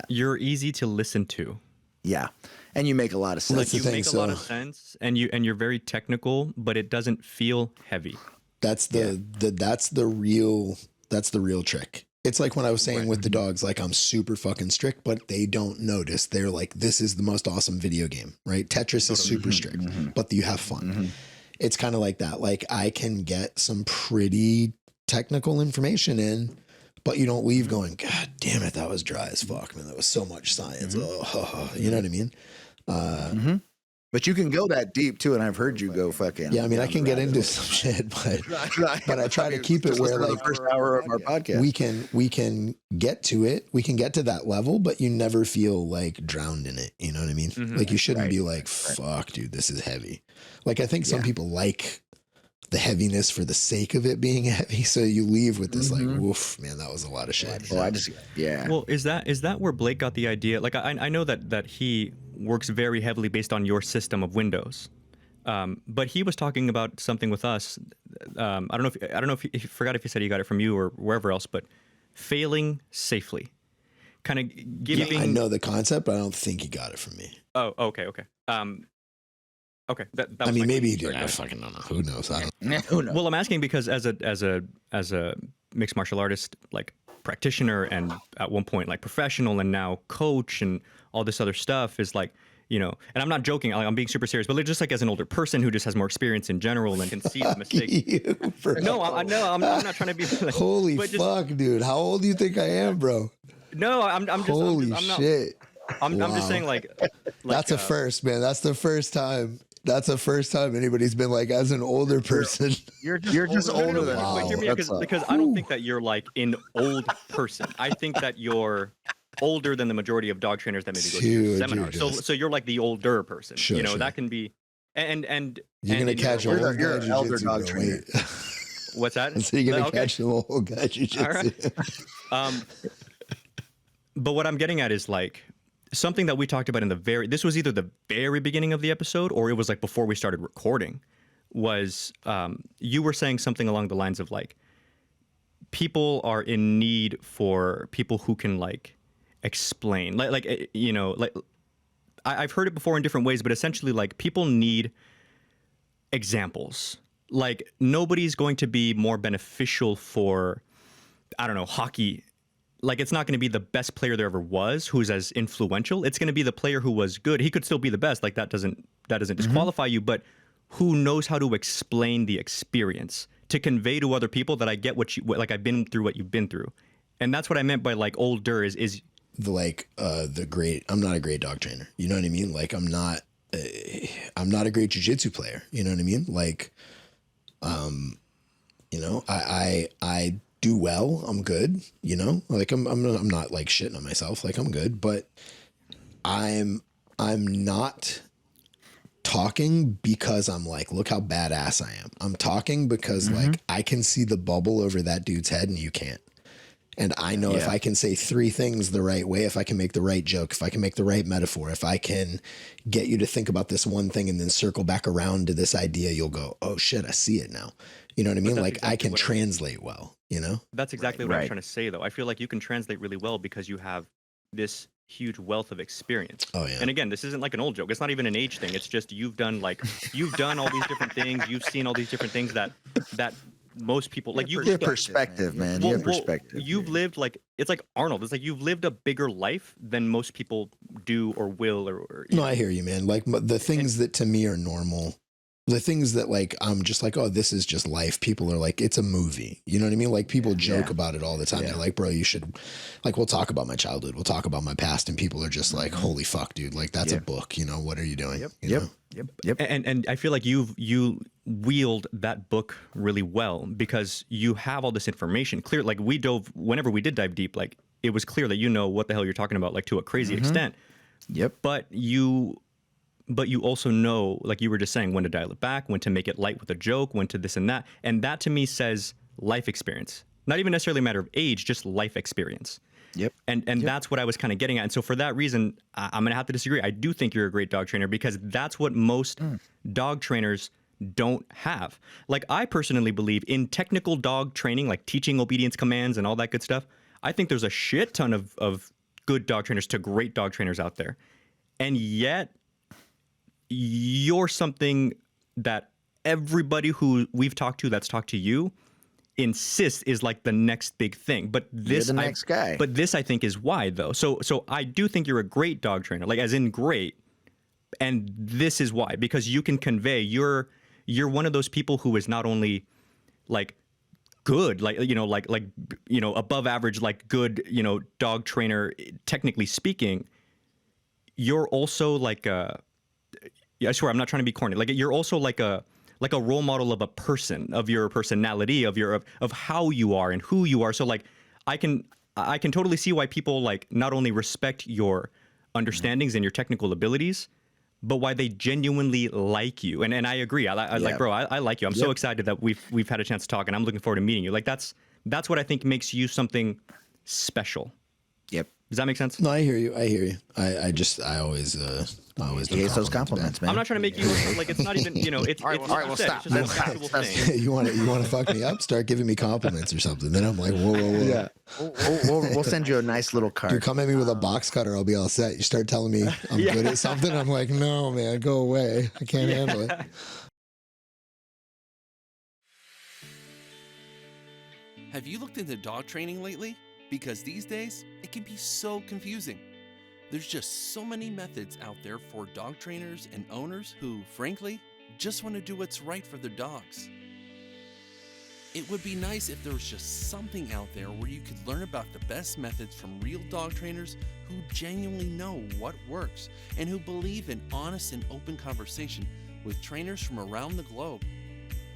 Speaker 1: You're easy to listen to.
Speaker 3: Yeah. And you make a lot of sense.
Speaker 1: Like you make a lot of sense, and you're very technical, but it doesn't feel heavy.
Speaker 4: That's the real trick. It's like when I was saying with the dogs, like I'm super fucking strict, but they don't notice. They're like, this is the most awesome video game, right? Tetris is super strict, but you have fun. It's kind of like that. Like I can get some pretty technical information in, but you don't leave going, God damn it, that was dry as fuck, man. That was so much science. You know what I mean?
Speaker 3: But you can go that deep too, and I've heard you go fucking.
Speaker 4: Yeah, I mean, I can get into some shit, but I try to keep it where like
Speaker 3: the first hour of our podcast,
Speaker 4: we can get to it, we can get to that level, but you never feel like drowned in it. You know what I mean? Like you shouldn't be like, fuck, dude, this is heavy. Like I think some people like the heaviness for the sake of it being heavy, so you leave with this like, woof, man, that was a lot of shit.
Speaker 1: Well, is that where Blake got the idea? Like I know that he works very heavily based on your system of windows, but he was talking about something with us. I don't know if he forgot if he said he got it from you or wherever else, but failing safely, kind of giving.
Speaker 4: Yeah, I know the concept, but I don't think he got it from me.
Speaker 1: Oh, okay. Okay. That
Speaker 4: I mean, maybe he did. I fucking don't know. Who knows? I don't.
Speaker 3: Who knows?
Speaker 1: Well, I'm asking because as a mixed martial artist, like practitioner, and at one point like professional, and now coach, and all this other stuff is like, and I'm not joking. I'm being super serious, but just like as an older person who just has more experience in general and can see the mistakes. No, I'm not trying to be. Like,
Speaker 4: holy fuck, dude! How old do you think I am, bro?
Speaker 1: No, I'm just.
Speaker 4: Holy
Speaker 1: I'm not,
Speaker 4: shit!
Speaker 1: I'm just saying, like
Speaker 4: that's a first, man. That's the first time. That's the first time anybody's been like, as an older person.
Speaker 3: You're just older than.
Speaker 1: But hear me out, because I don't think that you're like an old person. I think that you're older than the majority of dog trainers that maybe go to your seminar. So you're like the older person.
Speaker 4: Sure,
Speaker 1: you know, that can be and
Speaker 4: you're gonna catch
Speaker 3: you're
Speaker 4: old guy
Speaker 3: an elder
Speaker 4: jiu-jitsu,
Speaker 3: dog
Speaker 4: bro.
Speaker 3: trainer.
Speaker 1: What's that?
Speaker 4: So you're gonna
Speaker 1: Okay.
Speaker 4: catch some old guy jiu-jitsu.
Speaker 1: All right. But what I'm getting at is like something that we talked about in this was either the very beginning of the episode or it was like before we started recording, was you were saying something along the lines of like people are in need for people who can like explain, like you know, like I've heard it before in different ways, but essentially like people need examples. Like nobody's going to be more beneficial for, I don't know, hockey. Like it's not going to be the best player there ever was who's as influential. It's going to be the player who was good. He could still be the best. Like that doesn't disqualify you, but who knows how to explain the experience to convey to other people that I get like I've been through what you've been through. And that's what I meant by like older is
Speaker 4: the great. I'm not a great dog trainer. You know what I mean? Like I'm not a great jiu-jitsu player. You know what I mean? Like, you know, I do well. I'm good. You know, like I'm not like shitting on myself. Like I'm good, but I'm not talking because I'm like, look how badass I am. I'm talking because like I can see the bubble over that dude's head and you can't. And I know if I can say 3 things the right way, if I can make the right joke, if I can make the right metaphor, if I can get you to think about this one thing and then circle back around to this idea, you'll go, oh shit, I see it now. You know what I mean? Like exactly I can translate well, you know?
Speaker 1: That's exactly what I'm trying to say though. I feel like you can translate really well because you have this huge wealth of experience.
Speaker 4: Oh yeah.
Speaker 1: And again, this isn't like an old joke. It's not even an age thing. It's just you've done all these different things. You've seen all these different things that most people like.
Speaker 3: Your perspective, man. Your perspective.
Speaker 1: You've lived like it's like Arnold. It's like you've lived a bigger life than most people do or will or
Speaker 4: no, I hear you, man. Like the things that to me are normal. The things that like I'm just like, oh, this is just life. People are like, it's a movie. You know what I mean? Like people joke about it all the time. They're like, bro, you should like we'll talk about my childhood, we'll talk about my past, and people are just like, holy fuck, dude, like that's a book. You know, what are you doing?
Speaker 3: Yep.
Speaker 1: And I feel like you wield that book really well because you have all this information. Clear, like whenever we did dive deep, like it was clear that you know what the hell you're talking about, like to a crazy extent.
Speaker 3: Yep.
Speaker 1: But you also know, like you were just saying, when to dial it back, when to make it light with a joke, when to this and that. And that to me says life experience. Not even necessarily a matter of age, just life experience.
Speaker 3: Yep.
Speaker 1: And that's what I was kind of getting at. And so for that reason, I'm going to have to disagree. I do think you're a great dog trainer because that's what most dog trainers don't have. Like I personally believe in technical dog training, like teaching obedience commands and all that good stuff. I think there's a shit ton of good dog trainers to great dog trainers out there. And yet you're something that everybody who we've talked to that's talked to you insists is like the next big thing. But this
Speaker 3: you're the next guy.
Speaker 1: But this I think is why though. So I do think you're a great dog trainer, like as in great. And this is why, because you can convey you're one of those people who is not only like good, like above average, like good, dog trainer, technically speaking. You're also like I swear I'm not trying to be corny. Like you're also like a role model of a person, of your personality, of how you are and who you are. So like I can totally see why people like not only respect your understandings and your technical abilities, but why they genuinely like you. And I agree. I like, bro, I like you. I'm so excited that we've had a chance to talk, and I'm looking forward to meeting you. Like that's what I think makes you something special.
Speaker 3: Yep.
Speaker 1: Does that make sense?
Speaker 4: No, I hear you. I always
Speaker 3: Taste those compliments, man.
Speaker 1: I'm not trying to make you like it's not even it's
Speaker 3: all right, well, stop.
Speaker 1: It's just a factual thing.
Speaker 4: You want to fuck me up? Start giving me compliments or something. Then I'm like, whoa.
Speaker 3: Yeah. We'll send you a nice little card.
Speaker 4: Dude, come at me with a box cutter, I'll be all set. You start telling me I'm good at something, I'm like, no, man, go away. I can't handle it.
Speaker 5: Have you looked into dog training lately? Because these days, it can be so confusing. There's just so many methods out there for dog trainers and owners who, frankly, just want to do what's right for their dogs. It would be nice if there was just something out there where you could learn about the best methods from real dog trainers who genuinely know what works and who believe in honest and open conversation with trainers from around the globe.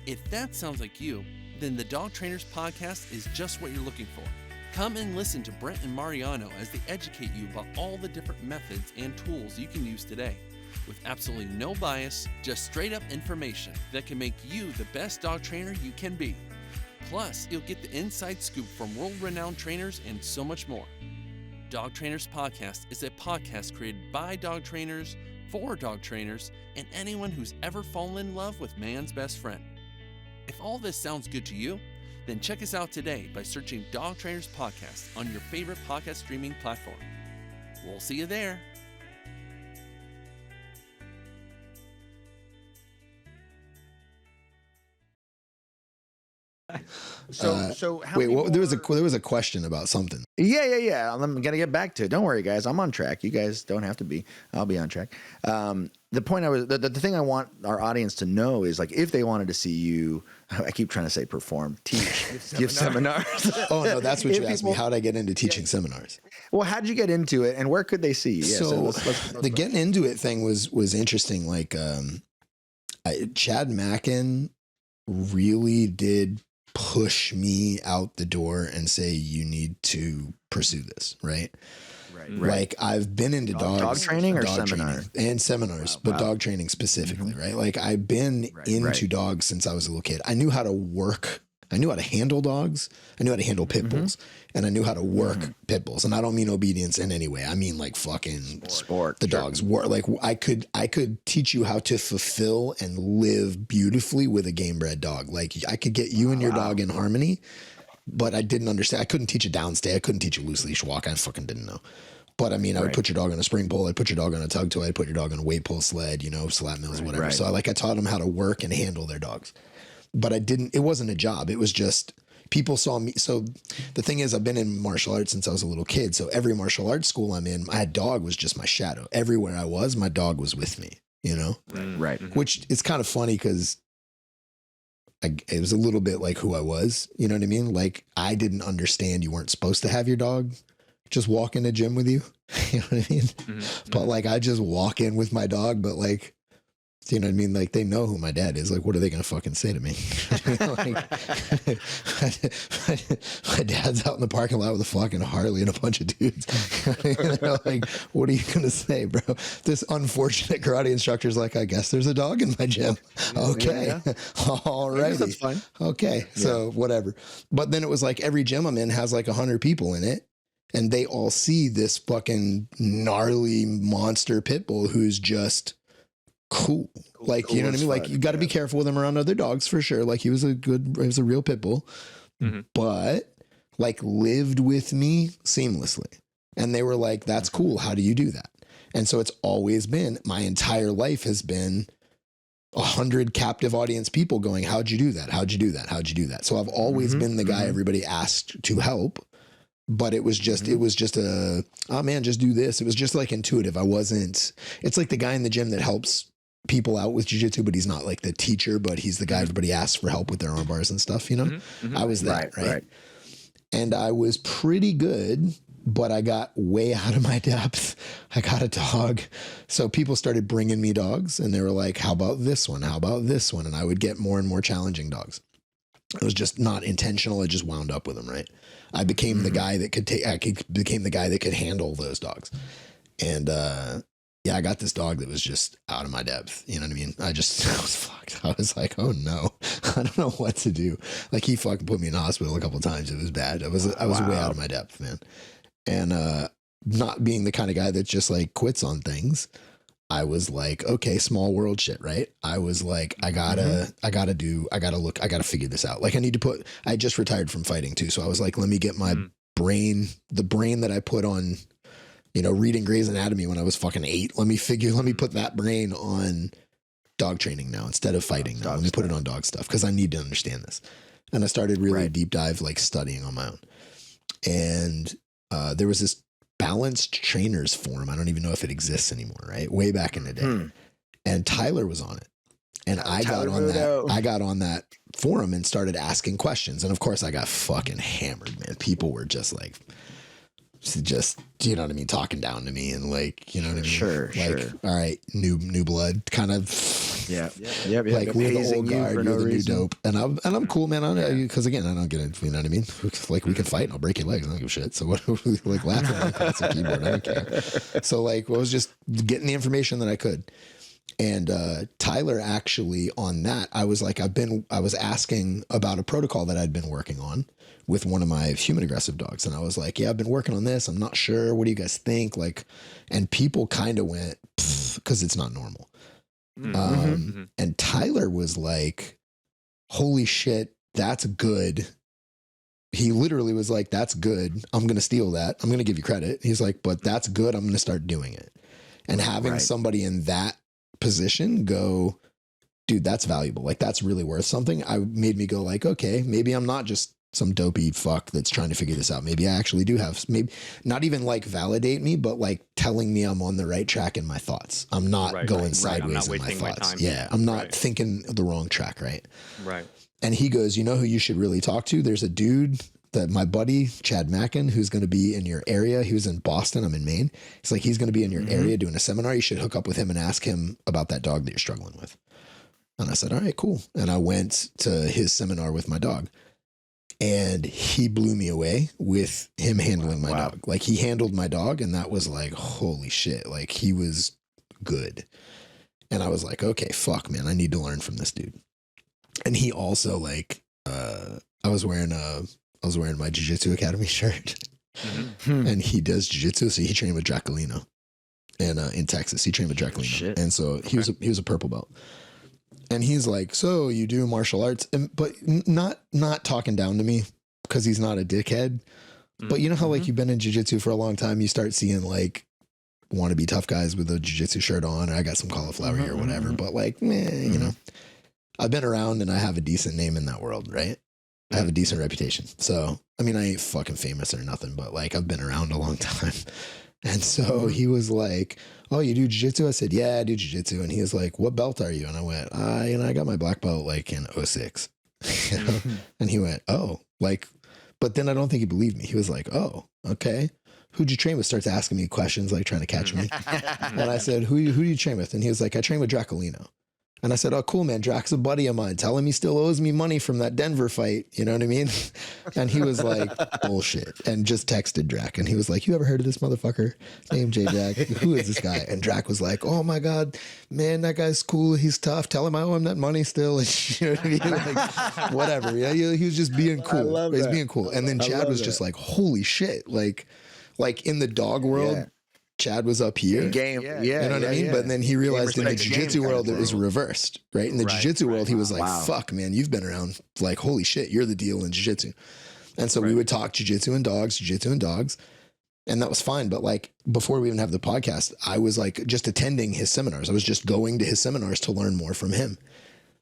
Speaker 5: If that sounds like you, then the Dog Trainers Podcast is just what you're looking for. Come and listen to Brent and Mariano as they educate you about all the different methods and tools you can use today. With absolutely no bias, just straight up information that can make you the best dog trainer you can be. Plus, you'll get the inside scoop from world-renowned trainers and so much more. Dog Trainers Podcast is a podcast created by dog trainers, for dog trainers, and anyone who's ever fallen in love with man's best friend. If all this sounds good to you, then check us out today by searching Dog Trainers Podcast on your favorite podcast streaming platform. We'll see you there.
Speaker 3: So how
Speaker 4: wait,
Speaker 3: many
Speaker 4: there was
Speaker 3: more-
Speaker 4: a question about something.
Speaker 3: Yeah. I'm gonna get back to it. Don't worry, guys. I'm on track. You guys don't have to be. I'll be on track. The point the thing I want our audience to know is, like, if they wanted to see you, I keep trying to say perform, teach, give seminars.
Speaker 4: Oh no, that's what
Speaker 3: If
Speaker 4: you asked me.
Speaker 3: people-
Speaker 4: How did I get into teaching seminars?
Speaker 3: Well, how did you get into it, and where could they see you? Yeah,
Speaker 4: So
Speaker 3: let's
Speaker 4: the getting into it thing was interesting. Like Chad Mackin really did push me out the door and say, you need to pursue this, right? Like, I've been into dog
Speaker 3: training or
Speaker 4: dog
Speaker 3: seminar?
Speaker 4: training and seminars, but dog training specifically, right? Like, I've been into dogs since I was a little kid. I knew how to work. I knew how to handle dogs. I knew how to handle pit bulls, and I knew how to work pit bulls. And I don't mean obedience in any way. I mean, like, fucking
Speaker 3: sport.
Speaker 4: The dogs work. Like, I could teach you how to fulfill and live beautifully with a game bred dog. Like, I could get you and your dog in harmony, but I didn't understand. I couldn't teach a downstay. I couldn't teach a loose leash walk. I fucking didn't know. But I mean, I would put your dog on a spring pole. I'd put your dog on a tug toy. I'd put your dog on a weight pull sled, slap mills, whatever. So I taught them how to work and handle their dogs. But it wasn't a job. It was just people saw me. So the thing is, I've been in martial arts since I was a little kid. So every martial arts school I'm in, my dog was just my shadow. Everywhere I was, my dog was with me,
Speaker 3: Right.
Speaker 4: Which is kind of funny because it was a little bit like who I was. You know what I mean? Like, I didn't understand you weren't supposed to have your dog just walk in the gym with you. You know what I mean? But like, I just walk in with my dog, but like, you know what I mean? Like, they know who my dad is. Like, what are they going to fucking say to me? My dad's out in the parking lot with a fucking Harley and a bunch of dudes. They're like, what are you going to say, bro? This unfortunate karate instructor's like, I guess there's a dog in my gym. Okay. All right.
Speaker 3: That's fine.
Speaker 4: Okay. So whatever. But then it was like every gym I'm in has like 100 people in it. And they all see this fucking gnarly monster pit bull who's just cool. Like, you know what I mean? Like, you got to be careful with him around other dogs for sure. Like, he was a real pit bull, but like lived with me seamlessly. And they were like, that's cool. How do you do that? And so it's always been, my entire life has been 100 captive audience people going, how'd you do that? How'd you do that? How'd you do that? So I've always been the guy everybody asked to help. But it was just oh man, just do this. It was just like intuitive. It's like the guy in the gym that helps people out with jiu-jitsu, but he's not like the teacher, but he's the guy everybody asks for help with their arm bars and stuff, I was that, right? And I was pretty good, but I got way out of my depth. I got a dog. So people started bringing me dogs and they were like, how about this one? How about this one? And I would get more and more challenging dogs. It was just not intentional. I just wound up with them, right? I became the guy that became the guy that could handle those dogs. And, I got this dog that was just out of my depth. You know what I mean? I was fucked. I was like, oh no, I don't know what to do. Like, he fucking put me in the hospital a couple of times. It was bad. I was way out of my depth, man. And, not being the kind of guy that just like quits on things, I was like, okay, small world shit, right? I was like, I gotta figure this out. Like, I just retired from fighting too. So I was like, let me get my brain, the brain that I put on, reading Grey's Anatomy when I was fucking 8. Let me put that brain on dog training now instead of fighting now. Let me put it on dog stuff because I need to understand this. And I started really deep dive, like studying on my own. And there was this Balanced Trainers forum. I don't even know if it exists anymore, right? Way back in the day. And Tyler was on it. And I got on that forum and started asking questions. And of course I got fucking hammered, man. People were just like, you know what I mean? Talking down to me and like, you know what I mean?
Speaker 3: Sure.
Speaker 4: All right, new blood kind of
Speaker 3: Yeah.
Speaker 4: Like we're the
Speaker 3: Hazing
Speaker 4: old
Speaker 3: you
Speaker 4: guard,
Speaker 3: for
Speaker 4: you're
Speaker 3: no
Speaker 4: the new
Speaker 3: reason.
Speaker 4: dope, and I'm cool, man. Because again, I don't get it. You know what I mean? Like we can fight, and I'll break your legs. I don't give a shit. So what? Like laughing like that's a keyboard. I don't care. So like, I was just getting the information that I could. And Tyler actually on that, I was asking about a protocol that I'd been working on with one of my human aggressive dogs. And I was like, yeah, I've been working on this. I'm not sure. What do you guys think? Like, and people kind of went, because it's not normal. And Tyler was like, holy shit, that's good. He literally was like, that's good. I'm going to steal that. I'm going to give you credit. He's like, but that's good. I'm going to start doing it. And having somebody in that position go, dude, that's valuable. Like that's really worth something. Made me go like, okay, maybe I'm not just some dopey fuck that's trying to figure this out. Maybe I actually do have, maybe not even like validate me, but like telling me I'm on the right track in my thoughts. I'm not going sideways in my thoughts. Yeah. I'm not thinking the wrong track. Right.
Speaker 1: Right.
Speaker 4: And he goes, you know who you should really talk to? There's a dude that my buddy, Chad Mackin, who's going to be in your area. He was in Boston. I'm in Maine. It's like, he's going to be in your area doing a seminar. You should hook up with him and ask him about that dog that you're struggling with. And I said, all right, cool. And I went to his seminar with my dog and he blew me away with him handling my dog. Like he handled my dog and that was like, holy shit. Like he was good. And I was like, okay, fuck man, I need to learn from this dude. And he also like, I was wearing my Jiu-Jitsu Academy shirt and he does Jiu-Jitsu. So he trained with Draculino and in Texas, he trained with Draculino. And so he was a purple belt. And he's like, so you do martial arts, but not talking down to me because he's not a dickhead. But you know how like you've been in jiu-jitsu for a long time, you start seeing like wannabe tough guys with a jiu-jitsu shirt on, or I got some cauliflower here or whatever. But like, you know, I've been around and I have a decent name in that world, right? I have a decent reputation. So, I mean, I ain't fucking famous or nothing, but like I've been around a long time. And so he was like, oh, you do jiu-jitsu? I said, yeah, I do jiu-jitsu. And he was like, what belt are you? And I went, I got my black belt like in 06. You know? And he went, oh, like, but then I don't think he believed me. He was like, oh, okay. Who'd you train with? Starts asking me questions, like trying to catch me. And I said, who do you train with? And he was like, I train with Draculino. And I said, oh, cool, man. Drac's a buddy of mine. Tell him he still owes me money from that Denver fight. You know what I mean? And he was like, bullshit. And just texted Drac. And he was like, you ever heard of this motherfucker named J-Jack? Who is this guy? And Drac was like, oh my God, man, that guy's cool. He's tough. Tell him I owe him that money still. And you know what I mean? Like, whatever. Yeah, he was just being cool. He's being cool. And then Chad was just like, holy shit. Like in the dog world, Chad was up here.
Speaker 3: Game,
Speaker 4: you know what I mean? But then he realized in the jiu-jitsu world, it was reversed, right? In the jiu-jitsu world, he was like, fuck, man, you've been around. Like, holy shit, you're the deal in jiu-jitsu. And so we would talk jiu-jitsu and dogs. And that was fine. But like, before we even have the podcast, I was like just attending his seminars. I was just going to his seminars to learn more from him.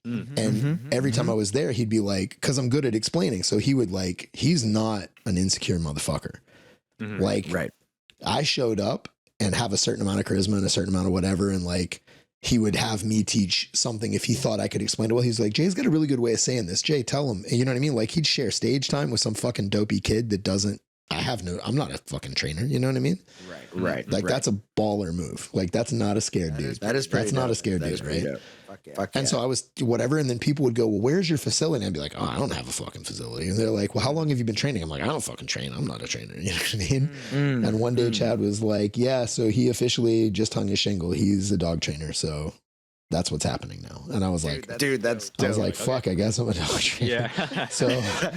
Speaker 4: And every time I was there, he'd be like, cause I'm good at explaining. So he would like, he's not an insecure motherfucker. Like, I showed up and have a certain amount of charisma and a certain amount of whatever. And like, he would have me teach something if he thought I could explain it well. He's like, Jay's got a really good way of saying this. Jay, tell him. You know what I mean? Like he'd share stage time with some fucking dopey kid that doesn't, I'm not a fucking trainer. You know what I mean?
Speaker 3: Right.
Speaker 4: Like that's a baller move. Like that's not a scared dude. That's not a scared dude, right? And so I was whatever. And then people would go, well, where's your facility? And I'd be like, oh, I don't have a fucking facility. And they're like, well, how long have you been training? I'm like, I don't fucking train. I'm not a trainer. You know what I mean? And one day Chad was like, yeah, so he officially just hung his shingle. He's a dog trainer. So that's what's happening now. And I was like,
Speaker 3: dude, that's dope.
Speaker 4: I was like, fuck, I guess I'm a dog trainer.
Speaker 1: Yeah.
Speaker 4: So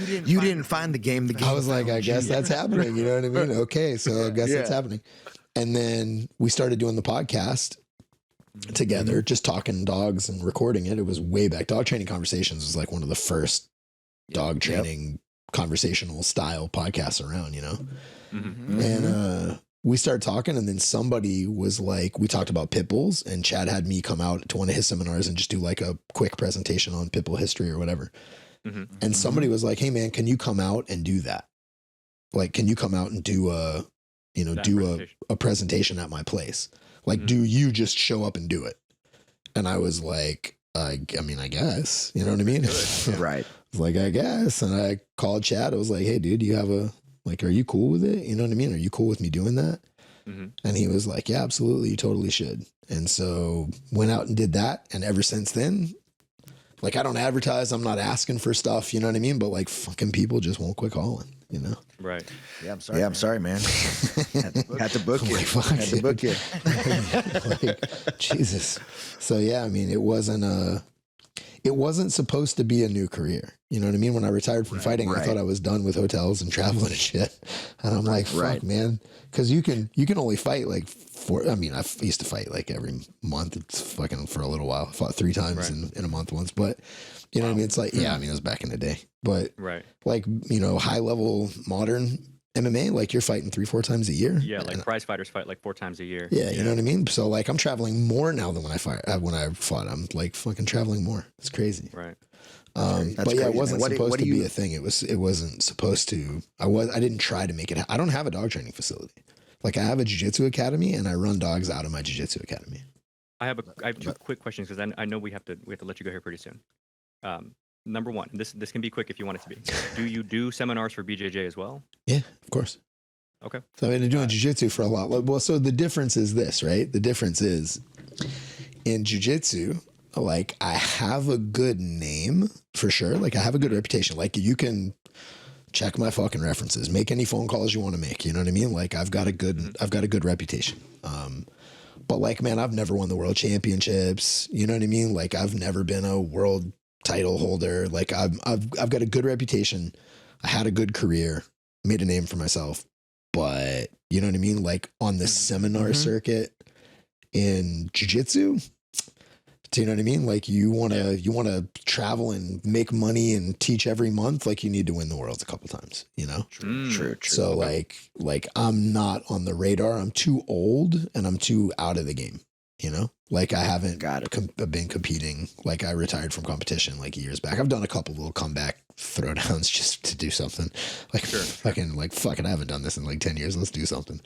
Speaker 3: you didn't find the game.
Speaker 4: I was like, I guess that's happening. You know what I mean? Okay. So I guess that's happening. And then we started doing the podcast together, just talking dogs and recording it. It was way back. Dog Training Conversations was like one of the first dog training conversational style podcasts around, you know? And we started talking, and then somebody was like, we talked about pit bulls, and Chad had me come out to one of his seminars and just do like a quick presentation on pit bull history or whatever. And somebody was like, hey man, can you come out and do that? Like, can you come out and do a presentation at my place? Like, do you just show up and do it? And I was like, I mean, I guess, you know what I mean?
Speaker 3: Right.
Speaker 4: I was like, I guess. And I called Chad. I was like, hey dude, do you have are you cool with it? You know what I mean? Are you cool with me doing that? And he was like, yeah, absolutely. You totally should. And so went out and did that. And ever since then, like, I don't advertise. I'm not asking for stuff. You know what I mean? But like fucking people just won't quit calling, you know?
Speaker 1: Right.
Speaker 3: Yeah, I'm sorry. Yeah, I'm sorry, man. Had to book you.
Speaker 4: Like, fuck
Speaker 3: Had to book you.
Speaker 4: Like, Jesus. So yeah, I mean, it wasn't supposed to be a new career. You know what I mean? When I retired from fighting, I thought I was done with hotels and traveling and shit. And I'm like, fuck, man. Cause you can only fight like I used to fight like every month. It's fucking for a little while. I fought 3 times in a month once, but you know what I mean? It's like, yeah, I mean, it was back in the day, but like, you know, high level modern MMA, like you're fighting 3-4 times a year.
Speaker 1: Yeah. Like prize fighters fight like 4 times a year.
Speaker 4: Yeah. You know what I mean? So like I'm traveling more now than when I fought, I'm like fucking traveling more. It's crazy.
Speaker 1: Right.
Speaker 4: But yeah, it wasn't supposed to be a thing. It wasn't supposed to, I didn't try to make it. I don't have a dog training facility. Like I have a jiu-jitsu academy and I run dogs out of my jiu-jitsu academy.
Speaker 1: I have 2 quick questions because I know we have to let you go here pretty soon. Number 1, this can be quick if you want it to be. Do you do seminars for BJJ as well?
Speaker 4: Yeah, of course.
Speaker 1: Okay.
Speaker 4: So I've been doing jiu-jitsu for a lot. Well, so the difference is this, right? The difference is in jiu-jitsu, like I have a good name for sure. Like I have a good reputation. Like you can check my fucking references, make any phone calls you want to make. You know what I mean? Like I've got a good reputation. But like, man, I've never won the world championships. You know what I mean? Like I've never been a world title holder. Like I've got a good reputation. I had a good career, made a name for myself, but you know what I mean? Like on the seminar circuit in jiu-jitsu, do you know what I mean? Like you want to travel and make money and teach every month. Like you need to win the world a couple times, you know?
Speaker 3: True.
Speaker 4: So like I'm not on the radar. I'm too old and I'm too out of the game, you know? Like I haven't been competing. Like I retired from competition like years back. I've done a couple little comeback throwdowns just to do something. Like fucking I haven't done this in like 10 years. Let's do something.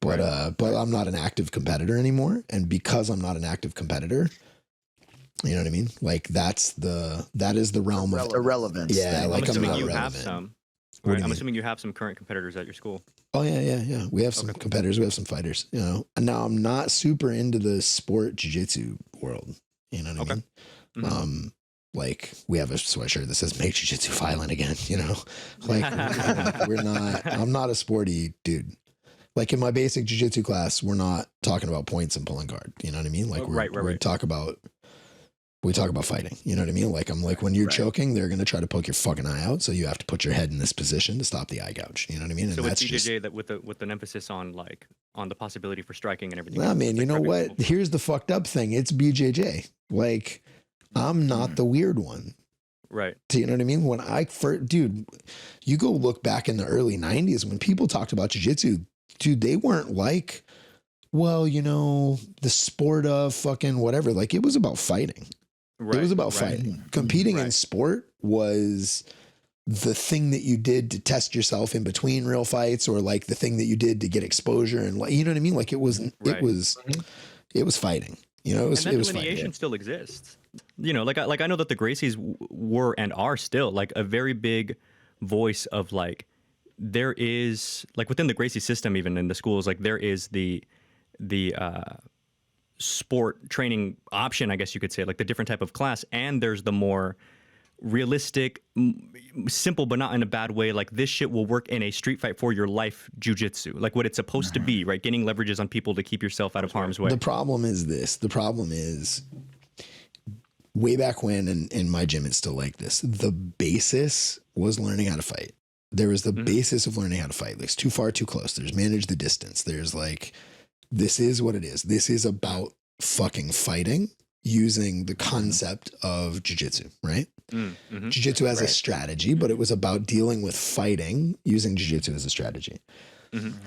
Speaker 4: But I'm not an active competitor anymore. And because I'm not an active competitor, you know what I mean? Like that is the realm of
Speaker 3: irrelevance.
Speaker 4: Yeah, like
Speaker 1: I'm assuming
Speaker 4: not
Speaker 1: you
Speaker 4: relevant.
Speaker 1: have some.
Speaker 4: What do
Speaker 1: Right?
Speaker 4: you
Speaker 1: I'm
Speaker 4: mean?
Speaker 1: assuming you have some current competitors at your school.
Speaker 4: Oh yeah. We have some competitors. We have some fighters. You know. And now I'm not super into the sport jiu-jitsu world. You know what I mean?
Speaker 1: Mm-hmm.
Speaker 4: Like we have a sweatshirt that says "Make Jiu-Jitsu Violent Again." You know, like we're not. I'm not a sporty dude. Like in my basic jiu-jitsu class, we're not talking about points and pulling guard. You know what I mean? Like we talk about fighting. You know what I mean? Like I'm like, when you're choking, they're going to try to poke your fucking eye out. So you have to put your head in this position to stop the eye gouge. You know what I mean? And
Speaker 1: so
Speaker 4: that's
Speaker 1: it's BJJ that with an emphasis on the possibility for striking and everything.
Speaker 4: I mean, you know what? People. Here's the fucked up thing. It's BJJ. Like I'm not the weird one.
Speaker 1: Right.
Speaker 4: Do you know what I mean? When dude, you go look back in the early 90s when people talked about jiu-jitsu, dude, they weren't like, well, you know, the sport of fucking whatever. Like it was about fighting. Right, it was about fighting. Competing in sport was the thing that you did to test yourself in between real fights, or like the thing that you did to get exposure, and like, you know what I mean? Like it was fighting. You know, it was
Speaker 1: delineation
Speaker 4: fighting.
Speaker 1: Still exists. You know, like I know that the Gracies were and are still like a very big voice of like, there is like within the Gracie system, even in the schools, like there is the sport training option, I guess you could say, like the different type of class, and there's the more realistic, simple but not in a bad way, like this shit will work in a street fight for your life jiu-jitsu, like what it's supposed to be, right? Getting leverages on people to keep yourself out of harm's way.
Speaker 4: The problem is way back when, and in my gym it's still like this, the basis was learning how to fight. There was the basis of learning how to fight. Like it's too far, too close. There's manage the distance. There's like, this is what it is. This is about fucking fighting using the concept of jiu-jitsu, right? Jiu-jitsu as a strategy, but it was about dealing with fighting using jiu-jitsu as a strategy.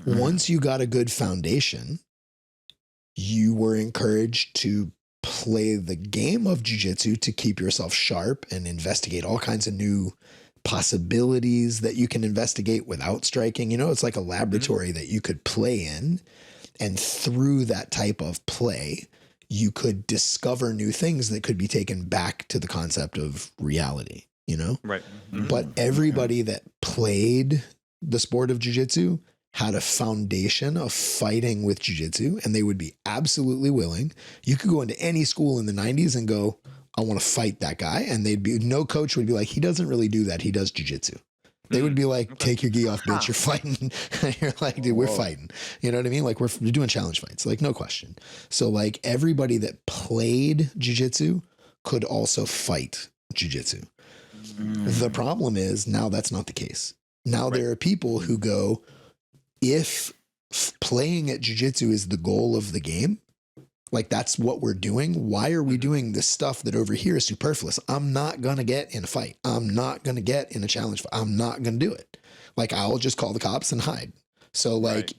Speaker 4: Once you got a good foundation, you were encouraged to play the game of jiu-jitsu to keep yourself sharp and investigate all kinds of new possibilities that you can investigate without striking. You know, it's like a laboratory that you could play in. And through that type of play, you could discover new things that could be taken back to the concept of reality, you know?
Speaker 1: Right.
Speaker 4: But everybody that played the sport of jiu-jitsu had a foundation of fighting with jiu-jitsu and they would be absolutely willing. You could go into any school in the 90s and go, I want to fight that guy. And no coach would be like, he doesn't really do that. He does jiu-jitsu. They would be like, take your gi off, bitch. You're fighting. You're like, dude, we're fighting. You know what I mean? Like we're doing challenge fights, like no question. So like everybody that played jiu-jitsu could also fight jiu-jitsu. The problem is now that's not the case. Now there are people who go, if playing at jiu-jitsu is the goal of the game, like that's what we're doing, why are we doing this stuff that over here is superfluous? I'm not going to get in a fight. I'm not going to get in a challenge fight. I'm not going to do it. Like I'll just call the cops and hide. So like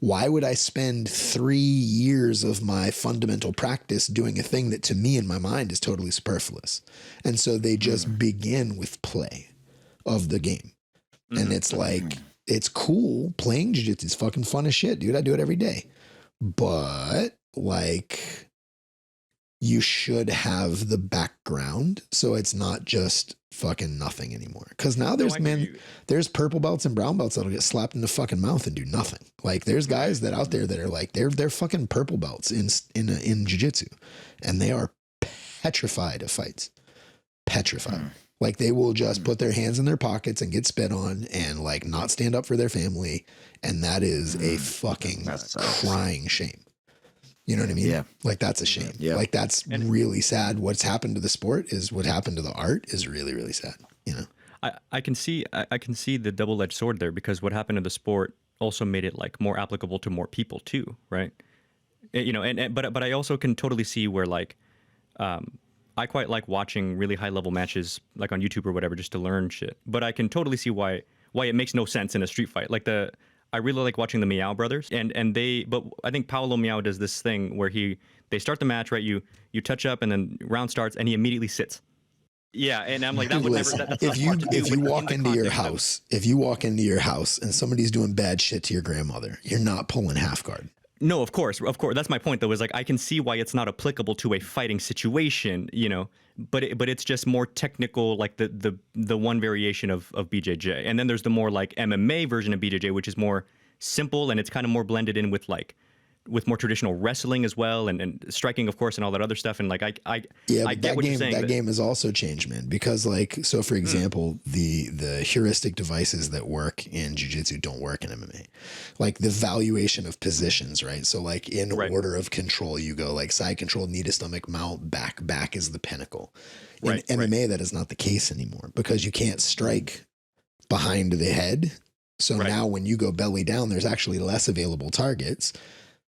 Speaker 4: why would I spend 3 years of my fundamental practice doing a thing that to me in my mind is totally superfluous? And so they just begin with play of the game. And it's like, it's cool. Playing jiu-jitsu is fucking fun as shit, dude. I do it every day. But like you should have the background so it's not just fucking nothing anymore. Because now there's purple belts and brown belts that'll get slapped in the fucking mouth and do nothing. Like there's guys that out there that are like they're fucking purple belts in jiu-jitsu, and they are petrified of fights. Petrified. Like they will just put their hands in their pockets and get spit on and like not stand up for their family. And that is a fucking crying shame. You know what I mean? Yeah. Like that's a shame. Yeah. Like that's really sad. What's happened to the sport is what happened to the art is really, really sad. You know?
Speaker 1: I can see the double-edged sword there, because what happened to the sport also made it like more applicable to more people too. Right. You know, but I also can totally see where like, I quite like watching really high level matches like on YouTube or whatever just to learn shit. But I can totally see why it makes no sense in a street fight. Like I really like watching the Meow brothers but I think Paolo Meow does this thing where they start the match, right? You touch up and then round starts and he immediately sits. Yeah, and I'm like, that would never. That's
Speaker 4: if you walk into your house and somebody's doing bad shit to your grandmother, you're not pulling half guard.
Speaker 1: No, of course. That's my point, though, is like I can see why it's not applicable to a fighting situation, you know, but it's just more technical, like the one variation of BJJ. And then there's the more like MMA version of BJJ, which is more simple and it's kind of more blended in with more traditional wrestling as well, and striking, of course, and all that other stuff. And like I get what you're saying.
Speaker 4: That game has also changed, man, because like, so for example, the heuristic devices that work in jiu-jitsu don't work in MMA. Like the valuation of positions, right? So like in order of control, you go like side control, knee to stomach, mount, back is the pinnacle. In MMA, that is not the case anymore because you can't strike behind the head. So now when you go belly down, there's actually less available targets.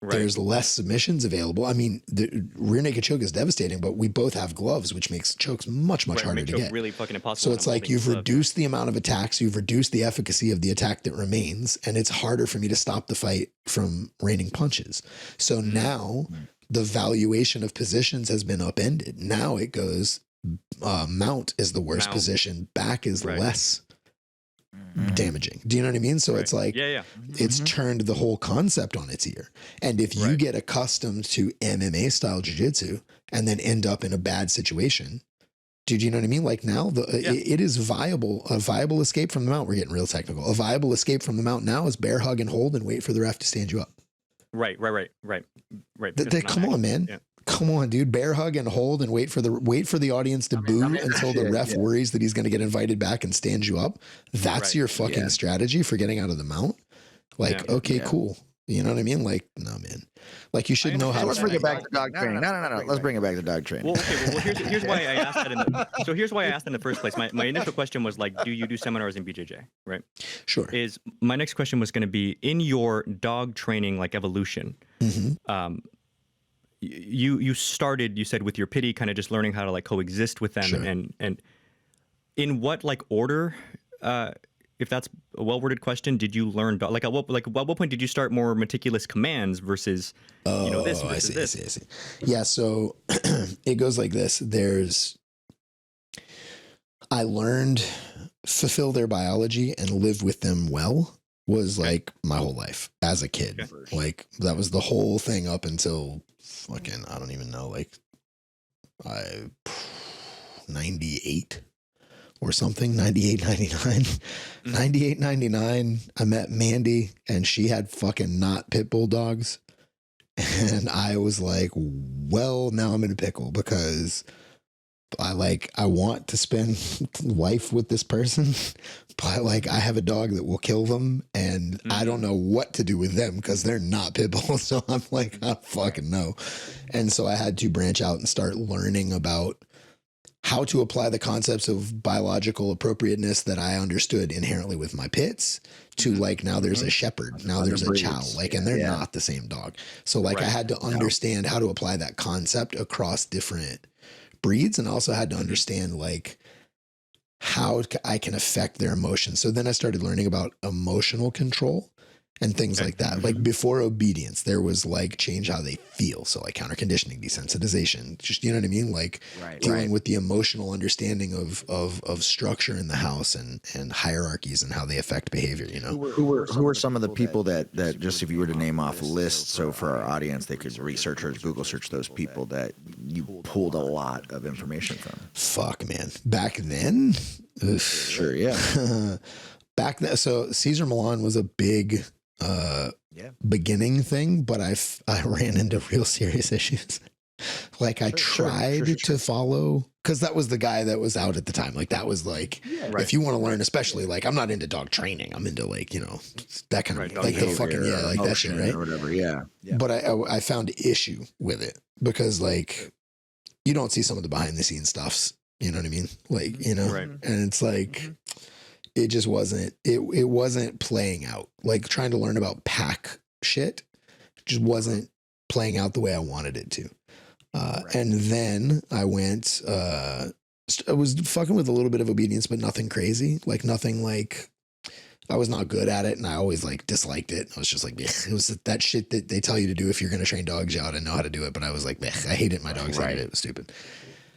Speaker 4: There's less submissions available. I mean, the rear naked choke is devastating, but we both have gloves, which makes chokes much harder to get.
Speaker 1: Really fucking impossible.
Speaker 4: So it's like you've reduced the amount of attacks, you've reduced the efficacy of the attack that remains, and it's harder for me to stop the fight from raining punches. So now the valuation of positions has been upended. Now it goes mount is the worst position, back is less damaging. Do you know what I mean? So it's like, it's turned the whole concept on its ear. And if you get accustomed to MMA style jiu-jitsu and then end up in a bad situation, dude, you know what I mean? Like now it is viable, a viable escape from the mount. We're getting real technical. A viable escape from the mount now is bear hug and hold and wait for the ref to stand you up.
Speaker 1: Right.
Speaker 4: Come on, man. Yeah. Come on, dude. Bear hug and hold and wait for the audience to boo until the ref worries that he's going to get invited back and stand you up. That's your fucking strategy for getting out of the mount. Like, cool. You know what I mean? Like, no, man. Like you should know how.
Speaker 3: Let's bring it back to dog training. No. Let's bring it back to dog training.
Speaker 1: Well, okay. Well, here's why I asked that. Here's why I asked in the first place. My initial question was like, do you do seminars in BJJ? Right.
Speaker 4: Sure.
Speaker 1: My next question was going to be in your dog training like evolution. You started, you said, with your pity, kind of just learning how to like coexist with them, and in what like order, if that's a well-worded question, did you learn at what point did you start more meticulous commands versus this versus this?
Speaker 4: I see. Yeah, so it goes like this. I learned fulfill their biology and live with them well was like my whole life as a kid. Okay. Like that was the whole thing up until fucking, I don't even know, like 98 or something, 98.99. 98.99, I met Mandy and she had fucking not pit bull dogs. And I was like, well, now I'm in a pickle because I want to spend life with this person, but like I have a dog that will kill them and I don't know what to do with them because they're not pit bulls. So I'm like, I fucking know. And so I had to branch out and start learning about how to apply the concepts of biological appropriateness that I understood inherently with my pits to like, now there's a shepherd, now there's a chow, like, and they're not the same dog. So like I had to understand how to apply that concept across different breeds, and also had to understand like how I can affect their emotions. So then I started learning about emotional control and things like that. Like before obedience, there was like change how they feel. So like counter conditioning, desensitization, just, you know what I mean? Like dealing with the emotional understanding of structure in the house and hierarchies and how they affect behavior, you know?
Speaker 3: Who were some of the people that just, if you were to name off a list, so for our audience, they could research or Google search those people that you pulled a lot of information from?
Speaker 4: Fuck, man. Back then? Oof.
Speaker 3: Sure, yeah.
Speaker 4: Back then, so Cesar Millan was a big beginning thing, but I ran into real serious issues. Like I tried to follow, because that was the guy that was out at the time. Like that was like, if you want to learn, especially like, I'm not into dog training. I'm into like, you know, that kind of like the fucking, like that shit, right?
Speaker 3: Or whatever, yeah.
Speaker 4: But I found issue with it because like, you don't see some of the behind the scenes stuffs, you know what I mean? Like, you know, and it's like, it just wasn't, it wasn't playing out. Like trying to learn about pack shit just wasn't playing out the way I wanted it to. And then I went, I was fucking with a little bit of obedience, but nothing crazy. Like nothing like, I was not good at it and I always like disliked it. I was just like, it was that shit that they tell you to do if you're going to train dogs. You ought to know how to do it. But I was like, I hate it. My dogs hated it. It was stupid.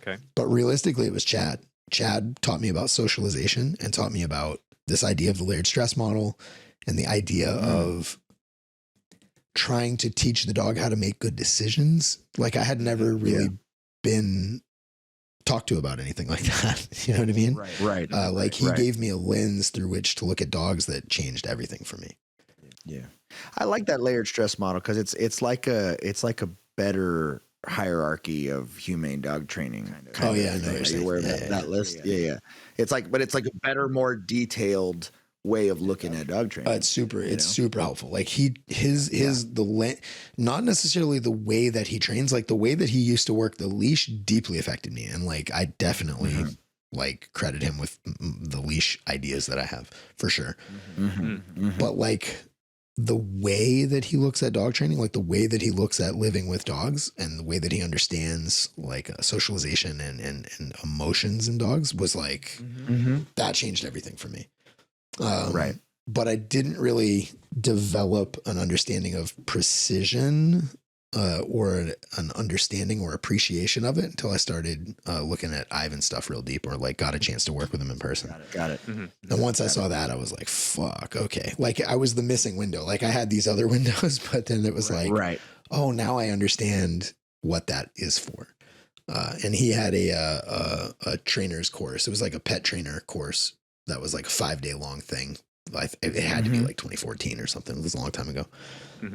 Speaker 1: Okay.
Speaker 4: But realistically, it was Chad. Chad taught me about socialization and taught me about this idea of the layered stress model and the idea of trying to teach the dog how to make good decisions. Like I had never really been talked to about anything like that. You know what I mean?
Speaker 3: Right.
Speaker 4: Like he gave me a lens through which to look at dogs that changed everything for me.
Speaker 3: Yeah. I like that layered stress model because it's like a better hierarchy of humane dog training.
Speaker 4: Oh yeah, I know what you're saying.
Speaker 3: You wear that list. Yeah. It's like a better, more detailed way of looking at dog training.
Speaker 4: It's super helpful. Like not necessarily the way that he trains, like the way that he used to work the leash deeply affected me. And like, I definitely like credit him with the leash ideas that I have for sure. But like the way that he looks at dog training, like the way that he looks at living with dogs and the way that he understands like socialization and emotions in dogs was like, that changed everything for me. But I didn't really develop an understanding of precision or an understanding or appreciation of it until I started looking at Ivan stuff real deep, or like got a chance to work with him in person.
Speaker 3: Got it.
Speaker 4: And once I saw that, I was like, fuck, okay. Like I was the missing window. Like I had these other windows, but then it was like, oh, now I understand what that is for. And he had a trainer's course. It was like a pet trainer course. That was like a 5-day long thing. It had to be like 2014 or something. It was a long time ago.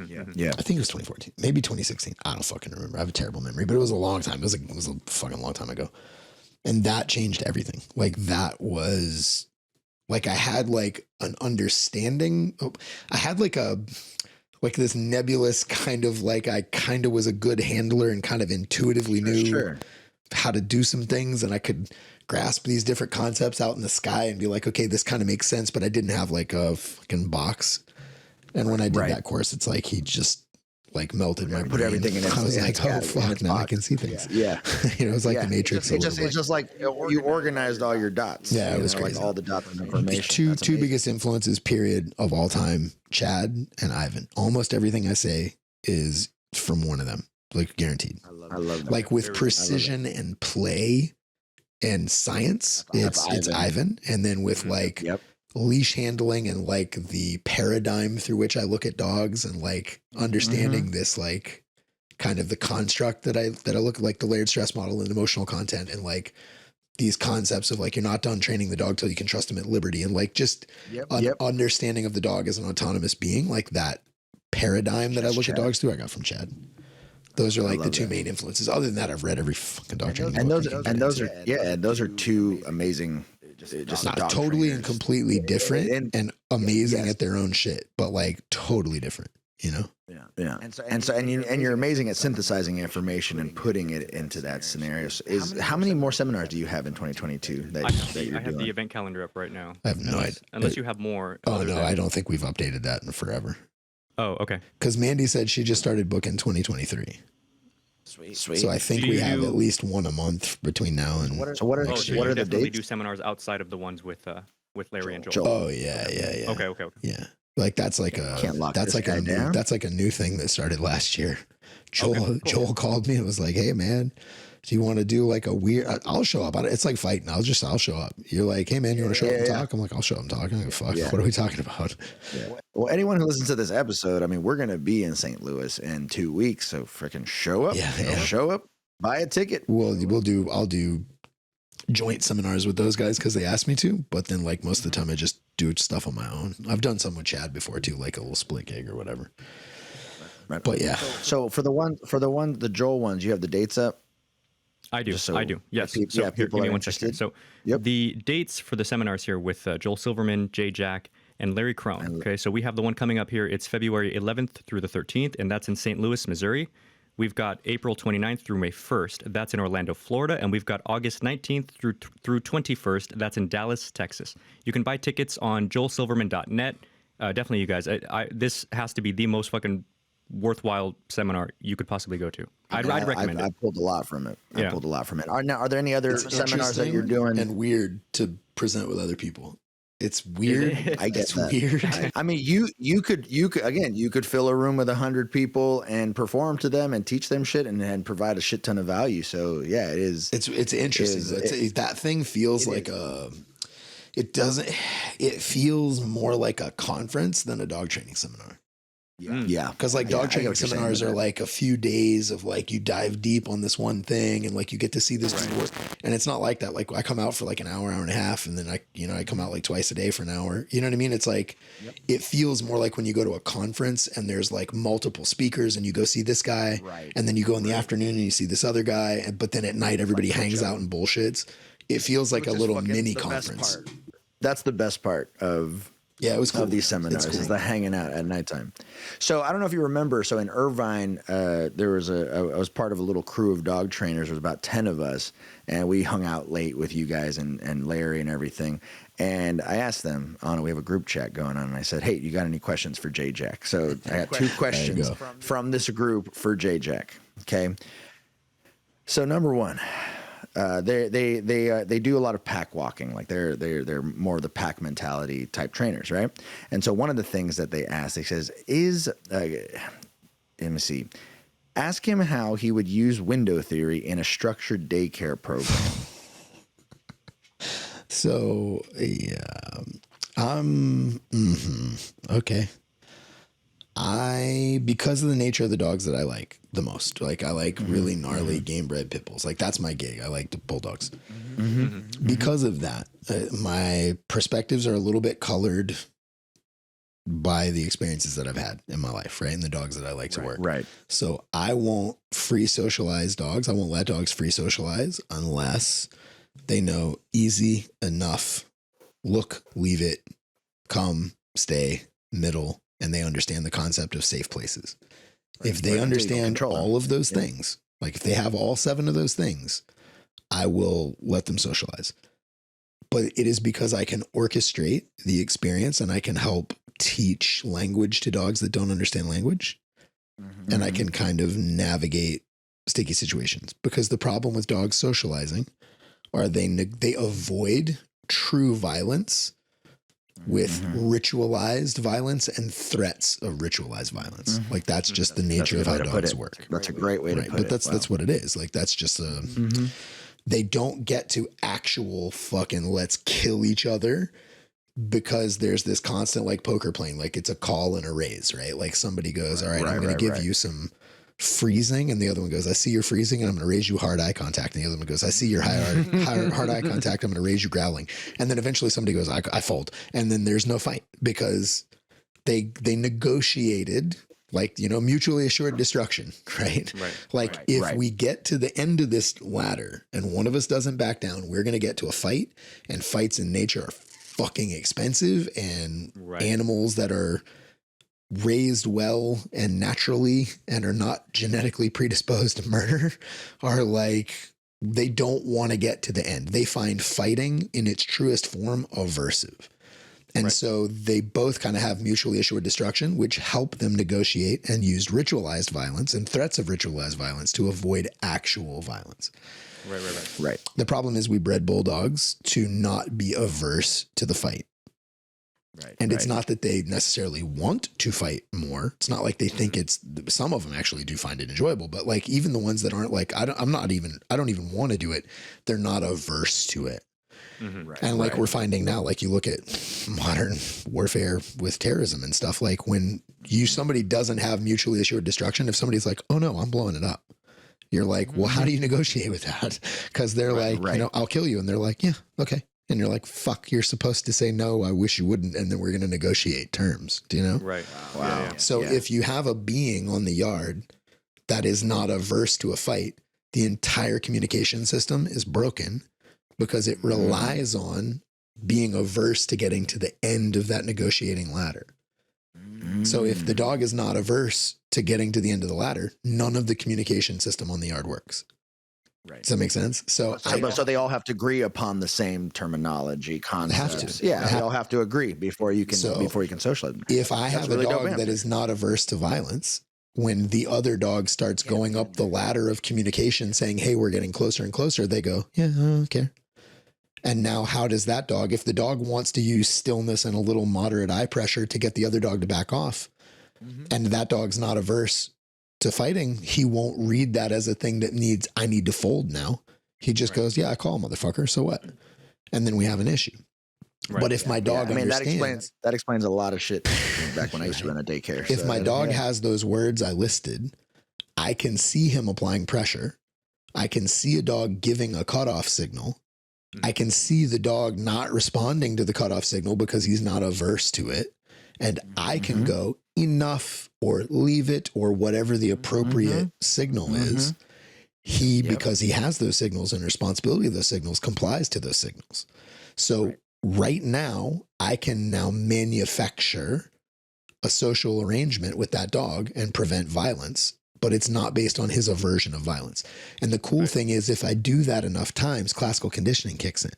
Speaker 3: Yeah.
Speaker 4: I think it was 2014, maybe 2016. I don't fucking remember. I have a terrible memory, but it was a long time. It was a fucking long time ago. And that changed everything. Like that was like, I had like an understanding. I had like this nebulous kind of like, I kind of was a good handler and kind of intuitively knew how to do some things. And I could grasp these different concepts out in the sky and be like, okay, this kind of makes sense, but I didn't have like a fucking box. And when I did that course, it's like he just like melted my brain.
Speaker 3: Put everything in it.
Speaker 4: I was like, oh fuck, now I can see things.
Speaker 3: Yeah.
Speaker 4: You know, it's like the Matrix.
Speaker 3: It's just like you organized all your dots.
Speaker 4: Yeah, it was crazy.
Speaker 3: Like all the dots and information.
Speaker 4: Two biggest influences, period, of all time, Chad and Ivan. Almost everything I say is from one of them, like guaranteed.
Speaker 3: I love that.
Speaker 4: Like with precision and play and science, it's Ivan. And then with like leash handling and like the paradigm through which I look at dogs and like understanding this, like kind of the construct that I look like the layered stress model and emotional content and like these concepts of like, you're not done training the dog till you can trust him at liberty, and like just understanding of the dog as an autonomous being, like that paradigm that I look at dogs through, I got from Chad. Those are like the two main influences. Other than that, I've read every fucking dog training book.
Speaker 3: And those are two amazing, just
Speaker 4: not
Speaker 3: dog
Speaker 4: totally
Speaker 3: trainers.
Speaker 4: and completely different and amazing at their own shit, but like totally different, you know?
Speaker 3: Yeah. And you're amazing at synthesizing information and putting it into that scenario. How many more seminars do you have in 2022 that you're
Speaker 1: I have
Speaker 3: doing?
Speaker 1: the event calendar up right now.
Speaker 4: I have no idea.
Speaker 1: Unless you have more.
Speaker 4: Oh no, I don't think we've updated that in forever.
Speaker 1: Oh, okay.
Speaker 4: Because Mandy said she just started booking 2023.
Speaker 3: Sweet.
Speaker 4: So I think we have at least one a month between now and.
Speaker 3: So what are
Speaker 1: you
Speaker 3: the
Speaker 1: definitely
Speaker 3: dates?
Speaker 1: do seminars outside of the ones with Larry and Joel.
Speaker 4: Oh yeah.
Speaker 1: Okay.
Speaker 4: Yeah, like that's like a new thing that started last year. Joel called me and was like, "Hey man, do you want to do like a weird? I'll show up. It's like fighting. I'll show up. You're like, hey man, you want to show up and talk? I'm like, I'll show up and talk. I'm like, fuck. What are we talking about?
Speaker 3: Yeah. Well, anyone who listens to this episode, I mean, we're gonna be in St. Louis in 2 weeks, so freaking show up. Show up. Buy a ticket.
Speaker 4: Well, I'll do joint seminars with those guys because they asked me to. But then, like most of the time, I just do stuff on my own. I've done some with Chad before too, like a little split gig or whatever.
Speaker 3: Right.
Speaker 4: But yeah.
Speaker 3: So for the Joel ones, you have the dates up.
Speaker 1: I do. Yes.
Speaker 3: People,
Speaker 1: so here, give me one
Speaker 3: interested.
Speaker 1: second. So the dates for the seminars here with Joel Silverman, Jay Jack, and Larry Crone. Okay, so we have the one coming up here. It's February 11th through the 13th, and that's in St. Louis, Missouri. We've got April 29th through May 1st. That's in Orlando, Florida. And we've got August 19th through 21st. That's in Dallas, Texas. You can buy tickets on joelsilverman.net. Definitely, you guys. This has to be the most fucking worthwhile seminar you could possibly go to. I'd recommend it.
Speaker 3: I pulled a lot from it. Are there any other seminars that you're doing?
Speaker 4: And weird to present with other people. It's weird.
Speaker 3: I get that.
Speaker 4: Weird.
Speaker 3: I mean, you could fill a room with 100 people and perform to them and teach them shit and provide a shit ton of value. So yeah, it is.
Speaker 4: It's interesting. That thing feels like it feels more like a conference than a dog training seminar.
Speaker 3: Yeah.
Speaker 4: Because like dog training seminars are like a few days of like you dive deep on this one thing and like you get to see this work. And it's not like that. Like I come out for like an hour and a half, and then I come out like twice a day for an hour. You know what I mean? It's like it feels more like when you go to a conference and there's like multiple speakers and you go see this guy, and then you go in the afternoon and you see this other guy, but then at night everybody hangs out and bullshits. It feels like a little mini conference.
Speaker 3: That's the best part of.
Speaker 4: Yeah, it was cool.
Speaker 3: Of these seminars is the hanging out at nighttime. So I don't know if you remember. So in Irvine, I was part of a little crew of dog trainers. There was about 10 of us, and we hung out late with you guys and Larry and everything. And I asked them, we have a group chat going on, and I said, hey, you got any questions for J Jack? So I got 2 questions from this group for J Jack. Okay. So number 1. They do a lot of pack walking, like they're more of the pack mentality type trainers, right? And so one of the things that they asked, they says, let me see, ask him how he would use window theory in a structured daycare program.
Speaker 4: So yeah, okay. Because of the nature of the dogs that I like the most, like I like really gnarly game bred pit bulls. Like that's my gig. I like the bulldogs. Because of that, my perspectives are a little bit colored by the experiences that I've had in my life, right? And the dogs that I like to work.
Speaker 3: Right.
Speaker 4: So I won't free socialize dogs. I won't let dogs free socialize unless they know easy enough, look, leave it, come, stay, middle, and they understand the concept of safe places. If they understand all of those things, like if they have all 7 of those things, I will let them socialize. But it is because I can orchestrate the experience and I can help teach language to dogs that don't understand language. And I can kind of navigate sticky situations, because the problem with dogs socializing are they avoid true violence with ritualized violence and threats of ritualized violence. Like that's just the nature of how dogs work.
Speaker 3: That's a great way to put it.
Speaker 4: But that's what it is. Like that's just they don't get to actual fucking let's kill each other, because there's this constant like poker playing, like it's a call and a raise, right? Like somebody goes, all right, I'm going to give you some freezing, and the other one goes, I see you're freezing and I'm going to raise you hard eye contact. And the other one goes, I see your hard eye contact. I'm going to raise you growling. And then eventually somebody goes, I fold. And then there's no fight because they negotiated, like, you know, mutually assured destruction, right? Like if we get to the end of this ladder and one of us doesn't back down, we're going to get to a fight, and fights in nature are fucking expensive, and animals that are raised well and naturally and are not genetically predisposed to murder are like, they don't want to get to the end. They find fighting in its truest form aversive. And so they both kind of have mutually assured destruction, which help them negotiate and use ritualized violence and threats of ritualized violence to avoid actual violence. Right. The problem is we bred bulldogs to not be averse to the fight. And it's not that they necessarily want to fight more. It's not like they think it's, some of them actually do find it enjoyable, but like even the ones that aren't like, I don't even want to do it. They're not averse to it. And like we're finding now, like you look at modern warfare with terrorism and stuff, like when somebody doesn't have mutually assured destruction, if somebody's like, oh no, I'm blowing it up. You're like, well, how do you negotiate with that? Cause they're like, you know, I'll kill you. And they're like, yeah, okay. And you're like, fuck, you're supposed to say no, I wish you wouldn't. And then we're going to negotiate terms. Do you know?
Speaker 3: Wow.
Speaker 4: So if you have a being on the yard that is not averse to a fight, the entire communication system is broken because it relies on being averse to getting to the end of that negotiating ladder. So if the dog is not averse to getting to the end of the ladder, none of the communication system on the yard works. Does that make sense? So
Speaker 3: they all have to agree upon the same terminology, concepts.
Speaker 4: Have to.
Speaker 3: Yeah, they all have to agree before you can socialize.
Speaker 4: If I have a dog that is not averse to violence, when the other dog starts going up the ladder of communication saying, hey, we're getting closer and closer, they go, yeah, I don't care. And now how does that dog, if the dog wants to use stillness and a little moderate eye pressure to get the other dog to back off, and that dog's not averse to fighting, he won't read that as a thing that I need to fold now. He just goes, yeah, I call him, motherfucker. So what? And then we have an issue. But if my dog understands,
Speaker 3: that explains a lot of shit back when I used to run a daycare.
Speaker 4: If my dog has those words I listed, I can see him applying pressure. I can see a dog giving a cutoff signal. I can see the dog not responding to the cutoff signal because he's not averse to it. And I can go enough or leave it or whatever the appropriate signal is. Because he has those signals and responsibility of those signals, complies to those signals. So right now, I can now manufacture a social arrangement with that dog and prevent violence, but it's not based on his aversion of violence. And the cool thing is, if I do that enough times, classical conditioning kicks in.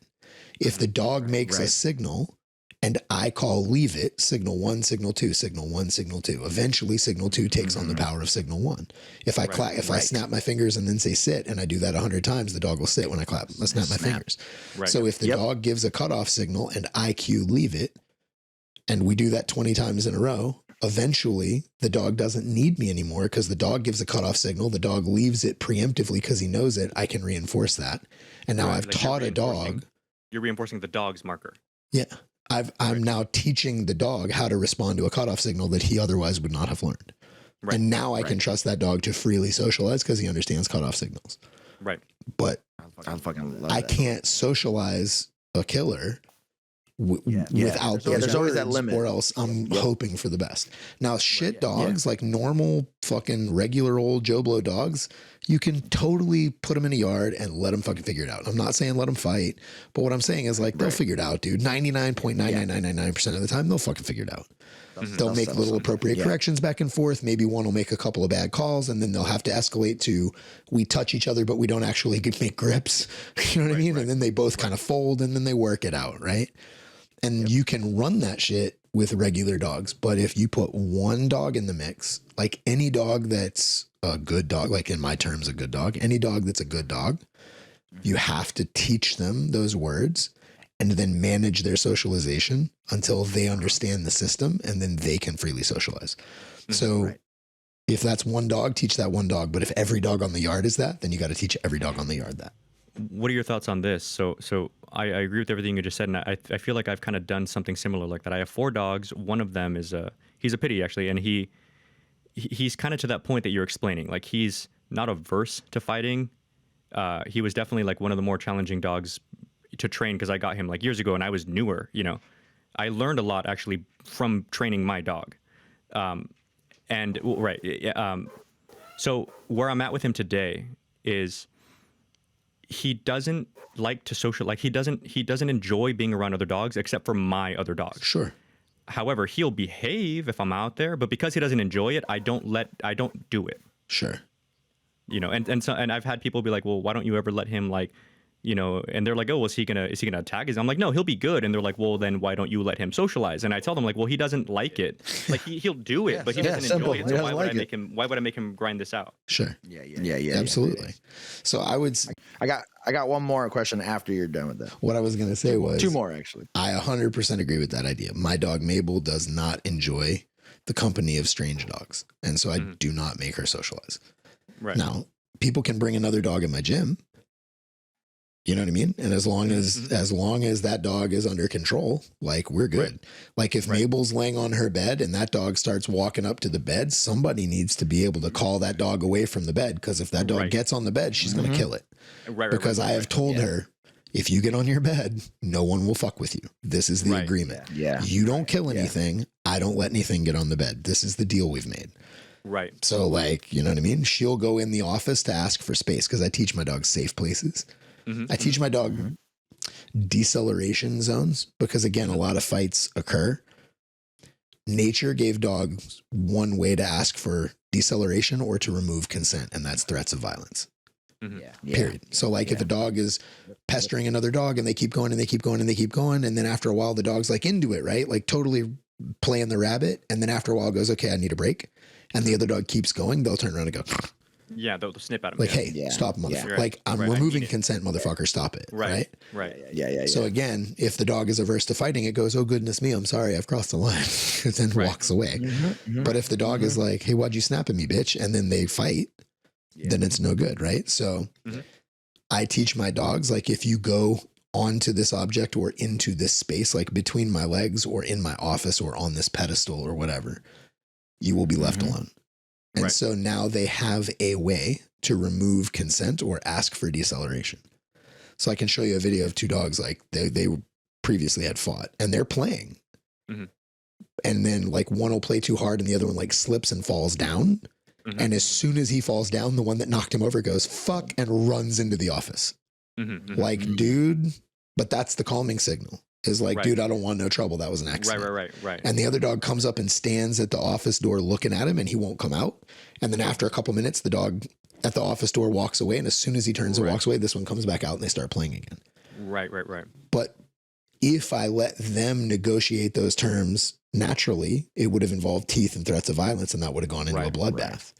Speaker 4: If the dog makes a signal and I call leave it, signal 1, signal 2, signal 1, signal 2. Eventually signal 2 takes on the power of signal 1. If I I snap my fingers and then say sit, and I do that 100 times, the dog will sit when I snap my fingers. So if the dog gives a cutoff signal and I cue leave it, and we do that 20 times in a row, eventually the dog doesn't need me anymore because the dog gives a cutoff signal. The dog leaves it preemptively because he knows it. I can reinforce that. And now I've taught a dog.
Speaker 1: You're reinforcing the dog's marker.
Speaker 4: Yeah. I'm now teaching the dog how to respond to a cutoff signal that he otherwise would not have learned. And now I can trust that dog to freely socialize because he understands cutoff signals. But I can't socialize a killer without those
Speaker 3: there's always that
Speaker 4: words,
Speaker 3: limit.
Speaker 4: or else I'm hoping for the best. Now, dogs, like normal fucking regular old Joe Blow dogs, you can totally put them in a yard and let them fucking figure it out. I'm not saying let them fight, but what I'm saying is like they'll figure it out, dude. 99.9999% of the time, they'll fucking figure it out. They'll make little appropriate corrections back and forth. Maybe one will make a couple of bad calls, and then they'll have to escalate to we touch each other, but we don't actually make grips. You know what I mean? And then they both kind of fold, and then they work it out, right? And you can run that shit with regular dogs. But if you put one dog in the mix, like any dog that's a good dog, like in my terms, a good dog, any dog that's a good dog, you have to teach them those words and then manage their socialization until they understand the system, and then they can freely socialize. So if that's one dog, teach that one dog. But if every dog on the yard is that, then you got to teach every dog on the yard that.
Speaker 1: What are your thoughts on this? So I agree with everything you just said, and I feel like I've kind of done something similar like that. I have 4 dogs. One of them is he's a pitty actually, and he's kind of to that point that you're explaining. Like, he's not averse to fighting. He was definitely like one of the more challenging dogs to train because I got him like years ago and I was newer, you know. I learned a lot actually from training my dog. So where I'm at with him today is he doesn't like to social, like he doesn't enjoy being around other dogs except for my other dogs.
Speaker 4: Sure.
Speaker 1: However, he'll behave if I'm out there, but because he doesn't enjoy it, I don't do it.
Speaker 4: Sure.
Speaker 1: You know, and I've had people be like, well, why don't you ever let him, like, you know, and they're like, oh, is he gonna attack? I'm like, no, he'll be good. And they're like, well, then why don't you let him socialize? And I tell them, like, well, he doesn't like it. Like, he'll do it, but he doesn't enjoy it. So why would I make him grind this out?
Speaker 4: Sure.
Speaker 3: Yeah.
Speaker 4: Absolutely. So
Speaker 3: I got one more question after you're done with that.
Speaker 4: What I was going to say was
Speaker 3: 2 more actually.
Speaker 4: I 100% agree with that idea. My dog Mabel does not enjoy the company of strange dogs. And so I do not make her socialize.
Speaker 1: Right.
Speaker 4: Now, people can bring another dog in my gym. You know what I mean? And as long as that dog is under control, like, we're good. Right. Like, if Mabel's laying on her bed and that dog starts walking up to the bed, somebody needs to be able to call that dog away from the bed, because if that dog gets on the bed, she's going to kill it. Because I have told her, if you get on your bed, no one will fuck with you. This is the agreement.
Speaker 3: Yeah.
Speaker 4: You don't kill anything. I don't let anything get on the bed. This is the deal we've made.
Speaker 1: Right.
Speaker 4: So, like, you know what I mean? She'll go in the office to ask for space, because I teach my dog safe places. I teach my dog deceleration zones, because, again, a lot of fights occur. Nature gave dogs one way to ask for deceleration or to remove consent, and that's threats of violence. Period. So, like, if a dog is pestering another dog and they keep going and they keep going and they keep going, and then after a while the dog's like into it, right? Like, totally playing the rabbit, and then after a while goes, okay, I need a break, and the other dog keeps going, they'll turn around and go,
Speaker 1: yeah, they'll snip at him.
Speaker 4: like, hey, stop, motherfucker.
Speaker 1: Right.
Speaker 4: Like, I'm removing consent, motherfucker, stop it. Right.
Speaker 3: Yeah.
Speaker 4: So again, if the dog is averse to fighting, it goes, oh, goodness me, I'm sorry, I've crossed the line, and then walks away. But if the dog is like, hey, why'd you snap at me, bitch? And then they fight, then it's no good, right? So I teach my dogs, like, if you go onto this object or into this space, like between my legs or in my office or on this pedestal or whatever, you will be left alone. And so now they have a way to remove consent or ask for deceleration. So I can show you a video of 2 dogs, like, they previously had fought, and they're playing. And then, like, one will play too hard and the other one, like, slips and falls down. And as soon as he falls down, the one that knocked him over goes, fuck, and runs into the office. Like, dude, but that's the calming signal. Is like, dude, I don't want no trouble. That was an accident. Right. And the other dog comes up and stands at the office door looking at him, and he won't come out. And then after a couple minutes, the dog at the office door walks away. And as soon as he turns and walks away, this one comes back out and they start playing again. Right. But if I let them negotiate those terms naturally, it would have involved teeth and threats of violence, and that would have gone into a bloodbath.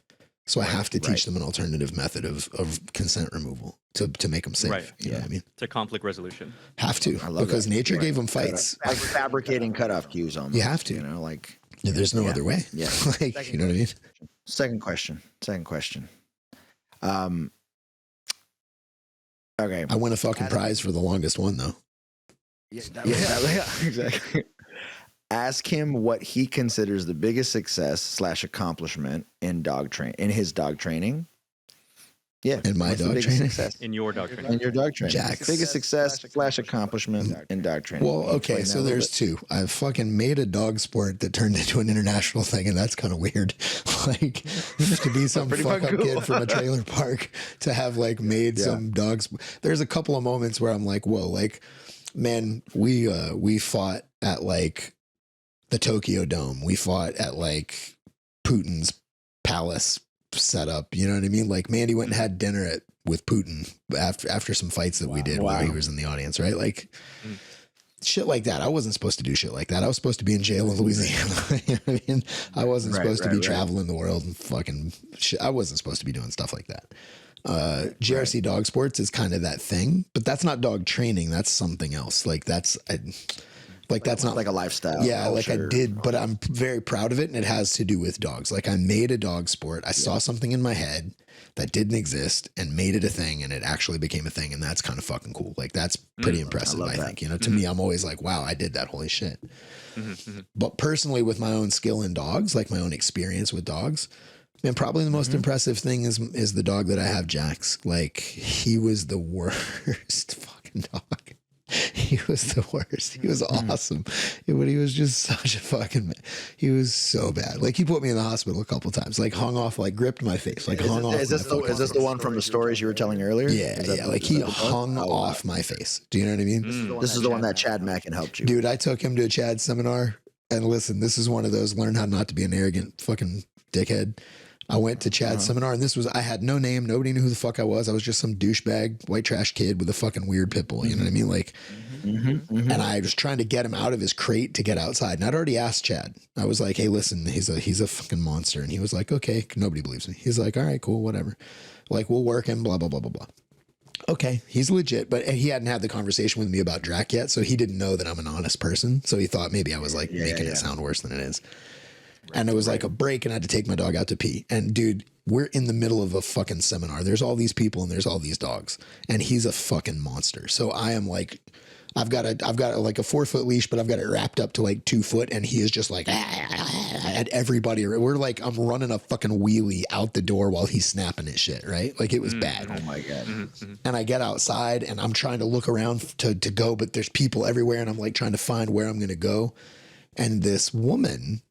Speaker 4: So I have to teach them an alternative method of consent removal to make them safe. You know what I mean?
Speaker 1: To conflict resolution.
Speaker 4: Have to, because nature gave them fights.
Speaker 3: Like fabricating cutoff cues on them.
Speaker 4: You have to.
Speaker 3: You know, like.
Speaker 4: There's no other way.
Speaker 3: Yeah.
Speaker 4: Like, you know what I mean?
Speaker 3: Second question. Okay.
Speaker 4: I win a fucking prize for the longest one, though.
Speaker 3: Yeah, exactly. Ask him what he considers the biggest success / accomplishment in his dog training. Yeah.
Speaker 4: In my dog training?
Speaker 1: In your dog training.
Speaker 3: In your dog training.
Speaker 4: Jack's.
Speaker 3: Biggest success / accomplishment in dog training.
Speaker 4: Well, okay, so there's 2. I've fucking made a dog sport that turned into an international thing, and that's kind of weird. Like, to be some fuck up kid from a trailer park to have, like, made some dogs. There's a couple of moments where I'm like, whoa, like, man, we fought at, like, the Tokyo Dome. We fought at, like, Putin's palace setup. You know what I mean? Like, Mandy went and had dinner with Putin after some fights that we did while he was in the audience, right? Like, shit like that. I wasn't supposed to do shit like that. I was supposed to be in jail in Louisiana. You know what I mean? I wasn't supposed to be traveling the world and fucking shit. I wasn't supposed to be doing stuff like that. GRC dog sports is kind of that thing, but that's not dog training. That's something else. Like, that's not
Speaker 3: like a lifestyle.
Speaker 4: Yeah, like I did, but I'm very proud of it, and it has to do with dogs. Like, I made a dog sport. I saw something in my head, that didn't exist and made it a thing, and it actually became a thing. And that's kind of fucking cool. Like that's pretty impressive, I think, you know, to me, I'm always like, wow, I did that. Holy shit. But personally, with my own skill in dogs, like my own experience with dogs, man, probably the most impressive thing is the dog that I have, Jax. Like he was the worst fucking dog. He was the worst. He was awesome. But he was just such a fucking, he was so bad. Like he put me in the hospital a couple times, like hung off, like gripped my face, like hung off.
Speaker 3: Is this the one from the stories you were telling earlier?
Speaker 4: Yeah. Like he hung off my face. Do you know what I mean?
Speaker 3: This is the one that Chad Mackin helped you.
Speaker 4: Dude, I took him to a Chad seminar, and listen, this is one of those learn how not to be an arrogant fucking dickhead. I went to Chad's seminar, and I had no name. Nobody knew who the fuck I was. I was just some douchebag, white trash kid with a fucking weird pit bull. You know what I mean? Like, and I was trying to get him out of his crate to get outside. And I'd already asked Chad. I was like, hey, listen, he's a fucking monster. And he was like, okay, nobody believes me. He's like, all right, cool, whatever. Like, we'll work him, blah, blah, blah, blah, blah. Okay, he's legit, but he hadn't had the conversation with me about Drac yet, so he didn't know that I'm an honest person. So he thought maybe I was like making it sound worse than it is. And it was like a break, and I had to take my dog out to pee. And dude, we're in the middle of a fucking seminar. There's all these people and there's all these dogs, and he's a fucking monster. So I am like, I've got like a 4-foot leash, but I've got it wrapped up to like 2 foot, and he is just like at everybody. We're like, I'm running a fucking wheelie out the door while he's snapping at shit, right? Like it was bad.
Speaker 3: Oh my God.
Speaker 4: And I get outside and I'm trying to look around to go, but there's people everywhere, and I'm like trying to find where I'm going to go. And this woman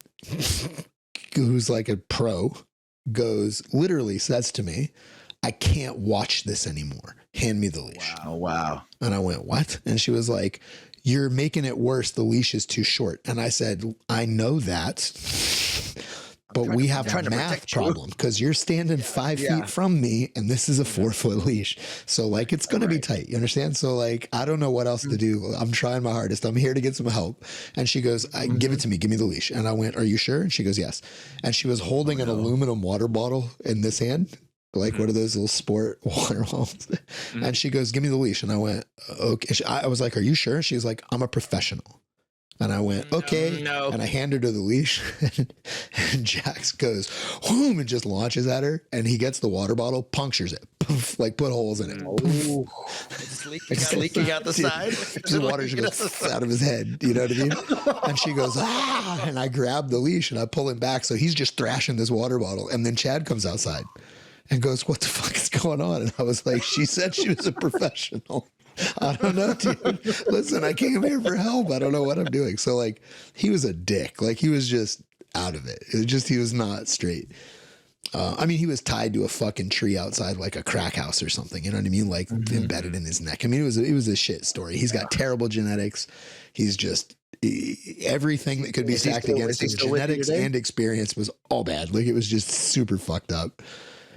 Speaker 4: who's like a pro literally says to me, I can't watch this anymore. Hand me the leash.
Speaker 3: Wow.
Speaker 4: And I went, what? And she was like, you're making it worse. The leash is too short. And I said, I know that, but we have a math problem because you're standing 5 feet from me, and this is a 4-foot leash. So like, it's going to be tight. You understand? So like, I don't know what else to do. I'm trying my hardest. I'm here to get some help. And she goes, give it to me. Give me the leash. And I went, are you sure? And she goes, yes. And she was holding an aluminum water bottle in this hand. Like one of those little sport water bottles. And she goes, give me the leash. And I went, okay. I was like, are you sure? She was like, I'm a professional. And I went, okay. No. And I handed her the leash, and Jax goes, whoom, and just launches at her. And he gets the water bottle, punctures it, poof, like put holes in it.
Speaker 3: Oh, it's leaking out the side.
Speaker 4: The water just goes out of his head. You know what I mean? And she goes, ah, and I grab the leash and I pull him back. So he's just thrashing this water bottle. And then Chad comes outside and goes, what the fuck is going on? And I was like, she said she was a professional. I don't know, dude. Listen, I came here for help. I don't know what I'm doing. So like, he was a dick. Like he was just out of it. It was just, he was not straight. I mean, he was tied to a fucking tree outside like a crack house or something. You know what I mean? Like embedded in his neck. I mean, it was a shit story. He's got terrible genetics. He's just everything that could be stacked against his genetics and experience was all bad. Like it was just super fucked up.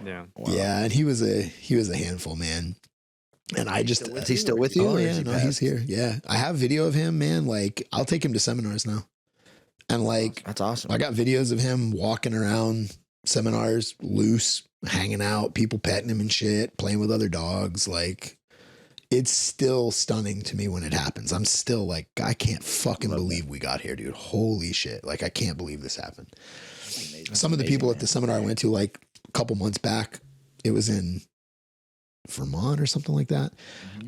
Speaker 1: Yeah.
Speaker 4: Wow. Yeah. And he was a handful, man. And I just,
Speaker 3: is he still with you?
Speaker 4: Oh yeah, no, he's here. Yeah. I have video of him, man. Like I'll take him to seminars now. And like,
Speaker 3: that's awesome.
Speaker 4: I got videos of him walking around seminars, loose, hanging out, people petting him and shit, playing with other dogs. Like it's still stunning to me when it happens. I'm still like, I can't fucking believe we got here, dude. Holy shit. Like I can't believe this happened. Some of the people at the seminar I went to like a couple months back, it was in Vermont or something like that.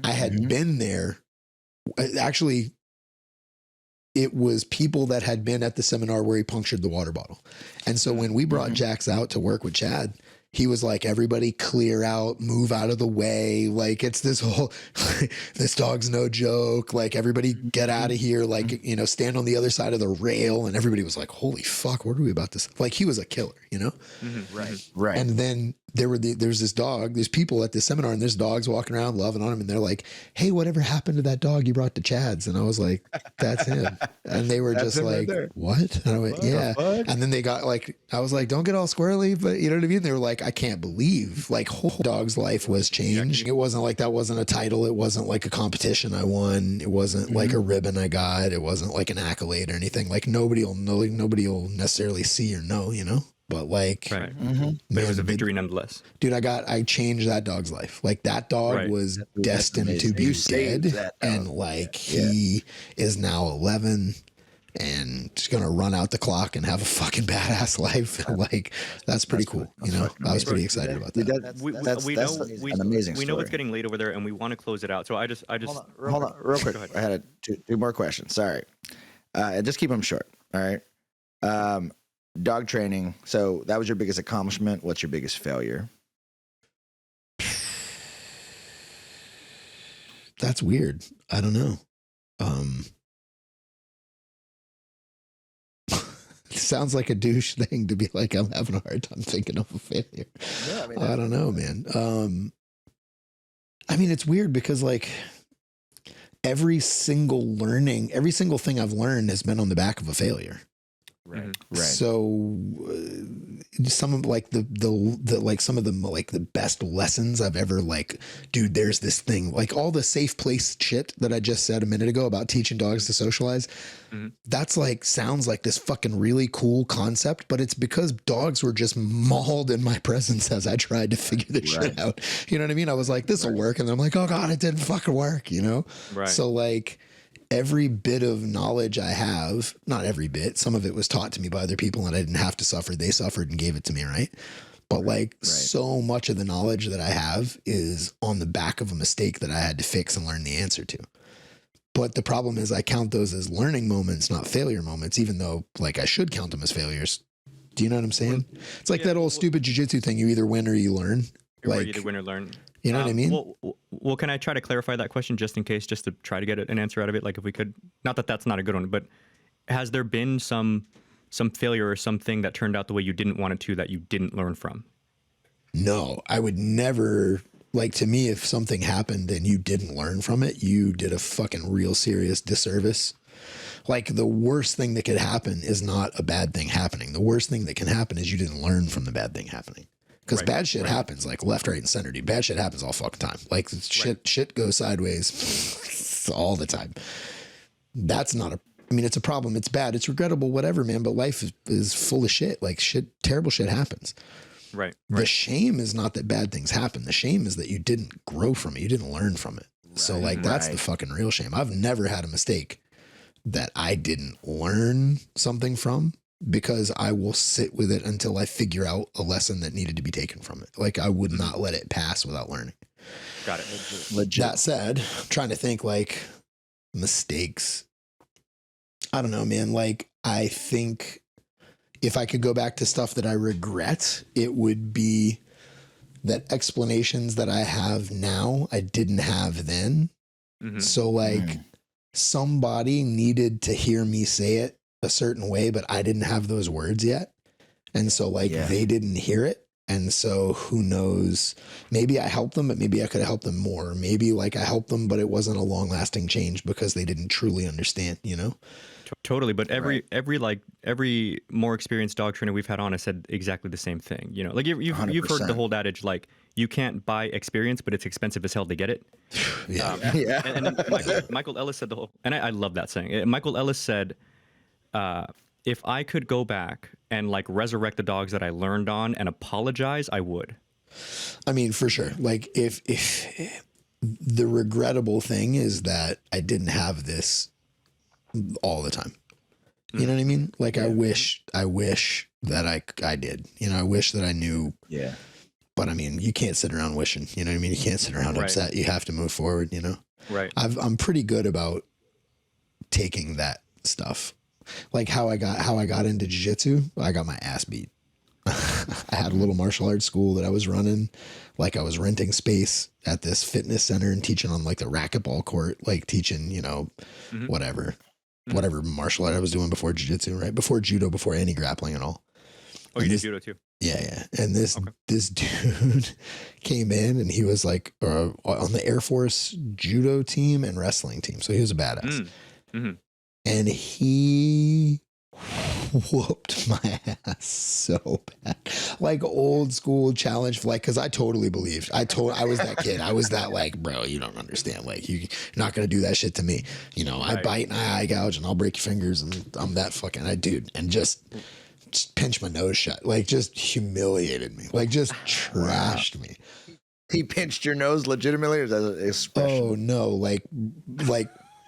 Speaker 4: I had been there. Actually, it was people that had been at the seminar where he punctured the water bottle. And so when we brought Jax out to work with Chad, he was like, everybody clear out, move out of the way. Like it's this whole, this dog's no joke. Like everybody get out of here. Like, you know, stand on the other side of the rail. And everybody was like, holy fuck, what are we about to say? Like he was a killer, you know?
Speaker 3: Right.
Speaker 4: And then there's this dog, there's people at this seminar and there's dogs walking around loving on him. And they're like, hey, whatever happened to that dog you brought to Chad's? And I was like, that's him. And they were just like, what? And I went, yeah. And then they got like, I was like, don't get all squirrely, but you know what I mean? They were like, I can't believe like whole dog's life was changed. It wasn't like that wasn't a title. It wasn't like a competition I won. It wasn't like a ribbon I got. It wasn't like an accolade or anything. Like nobody will know, nobody will necessarily see or know, you know? But like,
Speaker 1: man, it was a victory nonetheless.
Speaker 4: Dude, I changed that dog's life. Like that dog was destined to be dead. And like he is now 11 and just gonna run out the clock and have a fucking badass life. Like that's pretty cool. You know, I was pretty excited about that.
Speaker 1: We
Speaker 3: an amazing
Speaker 1: we know
Speaker 3: story.
Speaker 1: it's getting late over there, and we want to close it out. So I just
Speaker 3: Hold on, real quick. I had two more questions. Sorry, just keep them short. All right. Dog training. So that was your biggest accomplishment. What's your biggest failure?
Speaker 4: That's weird. I don't know. It sounds like a douche thing to be like, I'm having a hard time thinking of a failure.
Speaker 3: Yeah,
Speaker 4: I don't know, man. I mean, it's weird because like every single thing I've learned has been on the back of a failure.
Speaker 3: Right.
Speaker 4: So some of like the like some of the like the best lessons I've ever like, dude, there's this thing like all the safe place shit that I just said a minute ago about teaching dogs to socialize. That's like sounds like this fucking really cool concept, but it's because dogs were just mauled in my presence as I tried to figure this shit out. You know what I mean? I was like, this will work, and then I'm like, oh god, it didn't fucking work. You know?
Speaker 1: Right.
Speaker 4: So like. Every bit of knowledge I have, not every bit, some of it was taught to me by other people and I didn't have to suffer. They suffered and gave it to me, right? But so much of the knowledge that I have is on the back of a mistake that I had to fix and learn the answer to. But the problem is I count those as learning moments, not failure moments, even though like I should count them as failures. Do you know what I'm saying? It's like that old stupid jujitsu thing. You either win or you learn.
Speaker 1: Like, either win or learn.
Speaker 4: You know what I mean?
Speaker 1: Well, can I try to clarify that question just in case, just to try to get an answer out of it? Like if we could, not that that's not a good one, but has there been some failure or something that turned out the way you didn't want it to that you didn't learn from?
Speaker 4: No, I would never, like to me, if something happened and you didn't learn from it, you did a fucking real serious disservice. Like the worst thing that could happen is not a bad thing happening. The worst thing that can happen is you didn't learn from the bad thing happening. Because bad shit happens like left, right, and center, dude. Bad shit happens all fucking time. Like shit goes sideways all the time. That's not I mean, it's a problem. It's bad. It's regrettable, whatever, man. But life is full of shit. Like terrible shit happens.
Speaker 1: Right.
Speaker 4: The shame is not that bad things happen. The shame is that you didn't grow from it. You didn't learn from it. So like, that's the fucking real shame. I've never had a mistake that I didn't learn something from. Because I will sit with it until I figure out a lesson that needed to be taken from it. Like I would not let it pass without learning.
Speaker 1: Got it.
Speaker 4: Legit. That said, I'm trying to think like mistakes. I don't know, man. Like I think if I could go back to stuff that I regret, it would be that explanations that I have now, I didn't have then. So like somebody needed to hear me say it a certain way, but I didn't have those words yet. And so like they didn't hear it. And so who knows, maybe I helped them, but maybe I could have helped them more. Maybe like I helped them, but it wasn't a long lasting change because they didn't truly understand, you know?
Speaker 1: Totally. But every more experienced dog trainer we've had on has said exactly the same thing. You know, like you've heard the whole adage, like you can't buy experience, but it's expensive as hell to get it. And then Michael Ellis said the whole, and I love that saying. Michael Ellis said, if I could go back and like resurrect the dogs that I learned on and apologize, I would.
Speaker 4: I mean, for sure. Like if the regrettable thing is that I didn't have this all the time. You know what I mean? Like I wish that I did, you know, I wish that I knew. Yeah. But I mean, you can't sit around wishing, you know what I mean? You can't sit around upset. You have to move forward, you know?
Speaker 1: Right.
Speaker 4: I'm pretty good about taking that stuff. Like how I got into jiu-jitsu, I got my ass beat. I had a little martial arts school that I was running. Like I was renting space at this fitness center and teaching on like the racquetball court, like teaching, you know, whatever martial art I was doing before jiu-jitsu, right? Before judo, before any grappling at all.
Speaker 1: Oh, you did judo too?
Speaker 4: Yeah. And this dude came in and he was like on the Air Force judo team and wrestling team. So he was a badass. And he whooped my ass so bad, like old school challenge. Like, cause I totally believed, I was that kid. I was that like, bro, you don't understand. Like you're not going to do that shit to me. You know, I bite and I eye gouge and I'll break your fingers and I'm that fucking, and just pinched my nose shut. Like just humiliated me. Like just trashed me.
Speaker 3: He pinched your nose legitimately, or is that an expression?
Speaker 4: Oh no. Like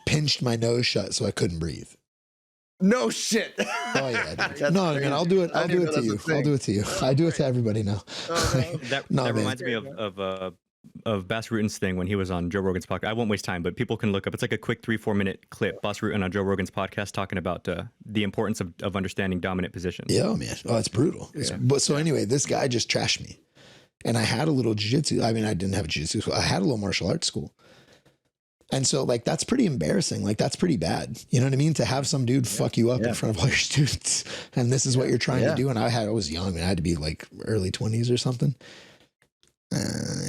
Speaker 4: pinched my nose shut so I couldn't breathe.
Speaker 3: No shit.
Speaker 4: Oh yeah, dude. No, man, I'll do it. I'll do it to you. I'll do it to you. I do it to everybody now.
Speaker 1: That reminds me of Bas Rutten's thing when he was on Joe Rogan's podcast. I won't waste time, but people can look up. It's like a quick 3-4 minute clip. Bas Rutten on Joe Rogan's podcast talking about the importance of understanding dominant positions.
Speaker 4: Yeah, man. Oh, it's brutal. But so anyway, this guy just trashed me, and I had a little jiu-jitsu. I mean, I didn't have a jiu-jitsu school. I had a little martial arts school. And so, like, that's pretty embarrassing. Like, that's pretty bad. You know what I mean? To have some dude fuck you up in front of all your students, and this is what you're trying to do. And I was young, and I had to be like early 20s or something.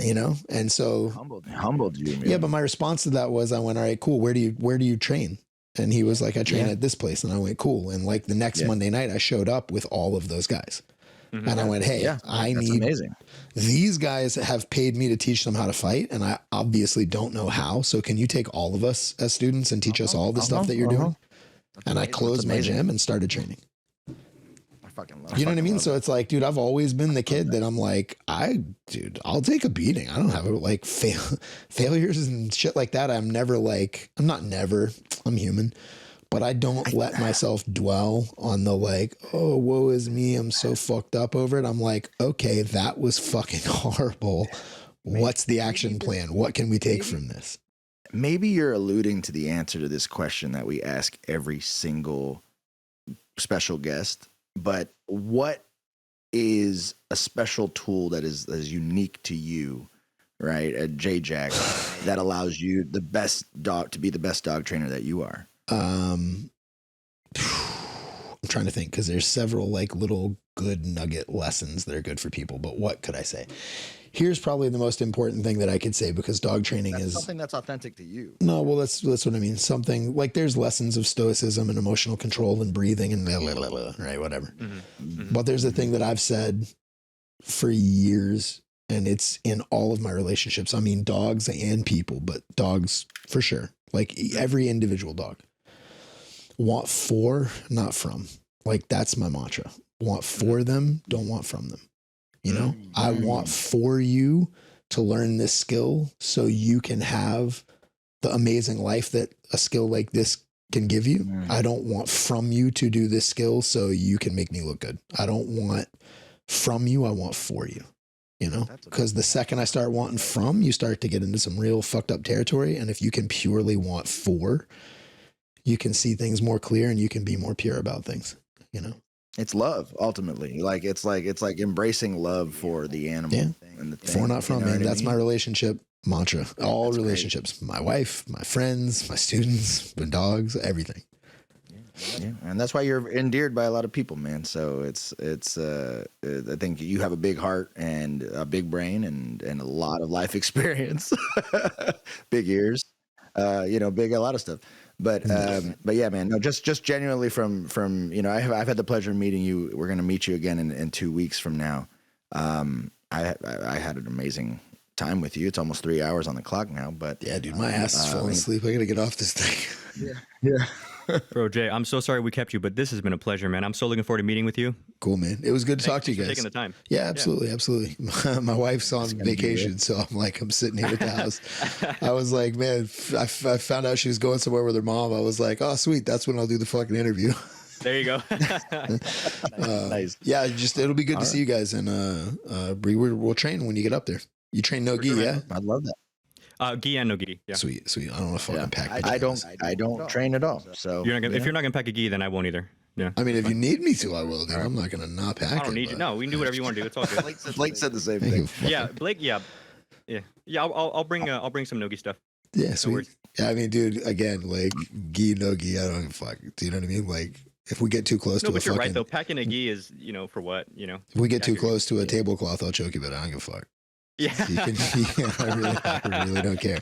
Speaker 4: You know? And so
Speaker 3: humbled you. Man.
Speaker 4: Yeah, but my response to that was, I went, all right, cool. Where do you train? And he was like, I train at this place. And I went, cool. And like the next Monday night, I showed up with all of those guys. Mm-hmm. And I went, hey,
Speaker 3: amazing.
Speaker 4: These guys have paid me to teach them how to fight, and I obviously don't know how. So can you take all of us as students and teach us all the stuff that you're doing? And I closed my gym and started training.
Speaker 3: I fucking love.
Speaker 4: You know what I mean? So it's like, dude, I've always been the kid that I'm like, I'll take a beating. I don't have like failures and shit like that. I'm human. But I don't let myself dwell on the like, oh, woe is me, I'm so fucked up over it. I'm like, okay, that was fucking horrible. What's the action plan? What can we take from this?
Speaker 3: Maybe you're alluding to the answer to this question that we ask every single special guest. But what is a special tool that is unique to you, right, at J-Jack, that allows you to be the best dog trainer that you are?
Speaker 4: I'm trying to think, because there's several like little good nugget lessons that are good for people, but what could I say? Here's probably the most important thing that I could say, because dog training is
Speaker 3: something that's authentic to you.
Speaker 4: No, well, that's what I mean. Something like there's lessons of stoicism and emotional control and breathing and right, whatever. Mm-hmm. Mm-hmm. But there's a thing that I've said for years, and it's in all of my relationships. I mean, dogs and people, but dogs for sure. Like every individual dog. Want for, not from. Like that's my mantra. Want for them, don't want from them. You know, I want for you to learn this skill so you can have the amazing life that a skill like this can give you. I don't want from you to do this skill so you can make me look good. I don't want from you. I want for you, you know, because the second I start wanting from, you start to get into some real fucked up territory. And if you can purely want for, you can see things more clear and you can be more pure about things, you know?
Speaker 3: It's love, ultimately. It's like embracing love for the animal.
Speaker 4: Yeah.
Speaker 3: And the thing,
Speaker 4: for, not from, man. That's my relationship mantra. All that's relationships, great. My wife, my friends, my students, my dogs, everything.
Speaker 3: Yeah. And that's why you're endeared by a lot of people, man. So it's I think you have a big heart and a big brain and a lot of life experience, big ears, a lot of stuff. But yeah, man, no, just genuinely from, I've had the pleasure of meeting you. We're going to meet you again in 2 weeks from now. I had an amazing time with you. It's almost 3 hours on the clock now, but
Speaker 4: yeah, dude, my ass is falling asleep. I got to get off this thing.
Speaker 3: Yeah.
Speaker 1: Bro, Jay, I'm so sorry we kept you, but this has been a pleasure, man. I'm so looking forward to meeting with you.
Speaker 4: Cool, man. It was good to talk to you guys.
Speaker 1: Thanks for taking the time.
Speaker 4: Yeah, absolutely. My wife's on vacation, so I'm sitting here at the house. I was like, man, I found out she was going somewhere with her mom. I was like, oh, sweet. That's when I'll do the fucking interview.
Speaker 1: There you go.
Speaker 3: Nice.
Speaker 4: Yeah, it'll be good to see you guys, and we'll train when you get up there. You train no gi, yeah?
Speaker 3: I love that.
Speaker 1: Gi and no gi. Yeah.
Speaker 4: Sweet. I don't want to fucking pack.
Speaker 3: I don't train at all. So
Speaker 1: if you're not gonna pack a gi, then I won't either. Yeah.
Speaker 4: I mean, if you need me to, I will. Dude. I'm not gonna not pack.
Speaker 1: I don't need you. No, we can do whatever you want to do. It's all good.
Speaker 3: Blake said the same thing.
Speaker 1: Yeah, Blake. Yeah. I'll bring some no-gi stuff.
Speaker 4: Yeah, sweet. Yeah, I mean, dude, again, like gi, no gi, I don't give a fuck. Do you know what I mean? Like, if we get too close to
Speaker 1: but you're right though. Packing a gi is, for what,
Speaker 4: If we get too close to a tablecloth, I'll choke you, but I don't give a fuck.
Speaker 1: Yeah.
Speaker 4: I really don't care.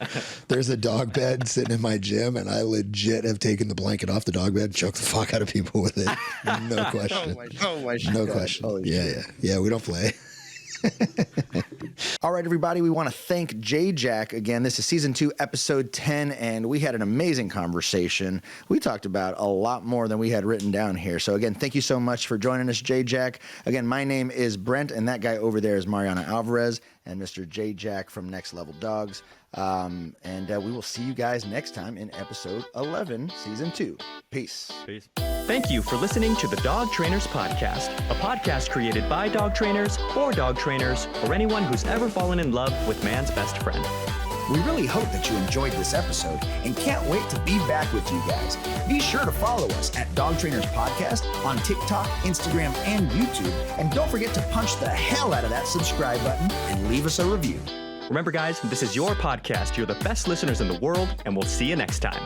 Speaker 4: There's a dog bed sitting in my gym, and I legit have taken the blanket off the dog bed and choked the fuck out of people with it. No question. No question. Yeah. We don't play.
Speaker 3: All right, everybody, we want to thank J-Jack again. This is season 2, episode 10, and we had an amazing conversation. We talked about a lot more than we had written down here. So again, thank you so much for joining us, J-Jack. Again, my name is Brent, and that guy over there is Mariano Alvarez. and Mr. J Jack from Next Level Dogs. And we will see you guys next time in episode 11, season 2. Peace.
Speaker 1: Peace.
Speaker 6: Thank you for listening to the Dog Trainers Podcast, a podcast created by dog trainers, for dog trainers, or anyone who's ever fallen in love with man's best friend.
Speaker 2: We really hope that you enjoyed this episode and can't wait to be back with you guys. Be sure to follow us at Dog Trainers Podcast on TikTok, Instagram, and YouTube. And don't forget to punch the hell out of that subscribe button and leave us a review.
Speaker 6: Remember, guys, this is your podcast. You're the best listeners in the world, and we'll see you next time.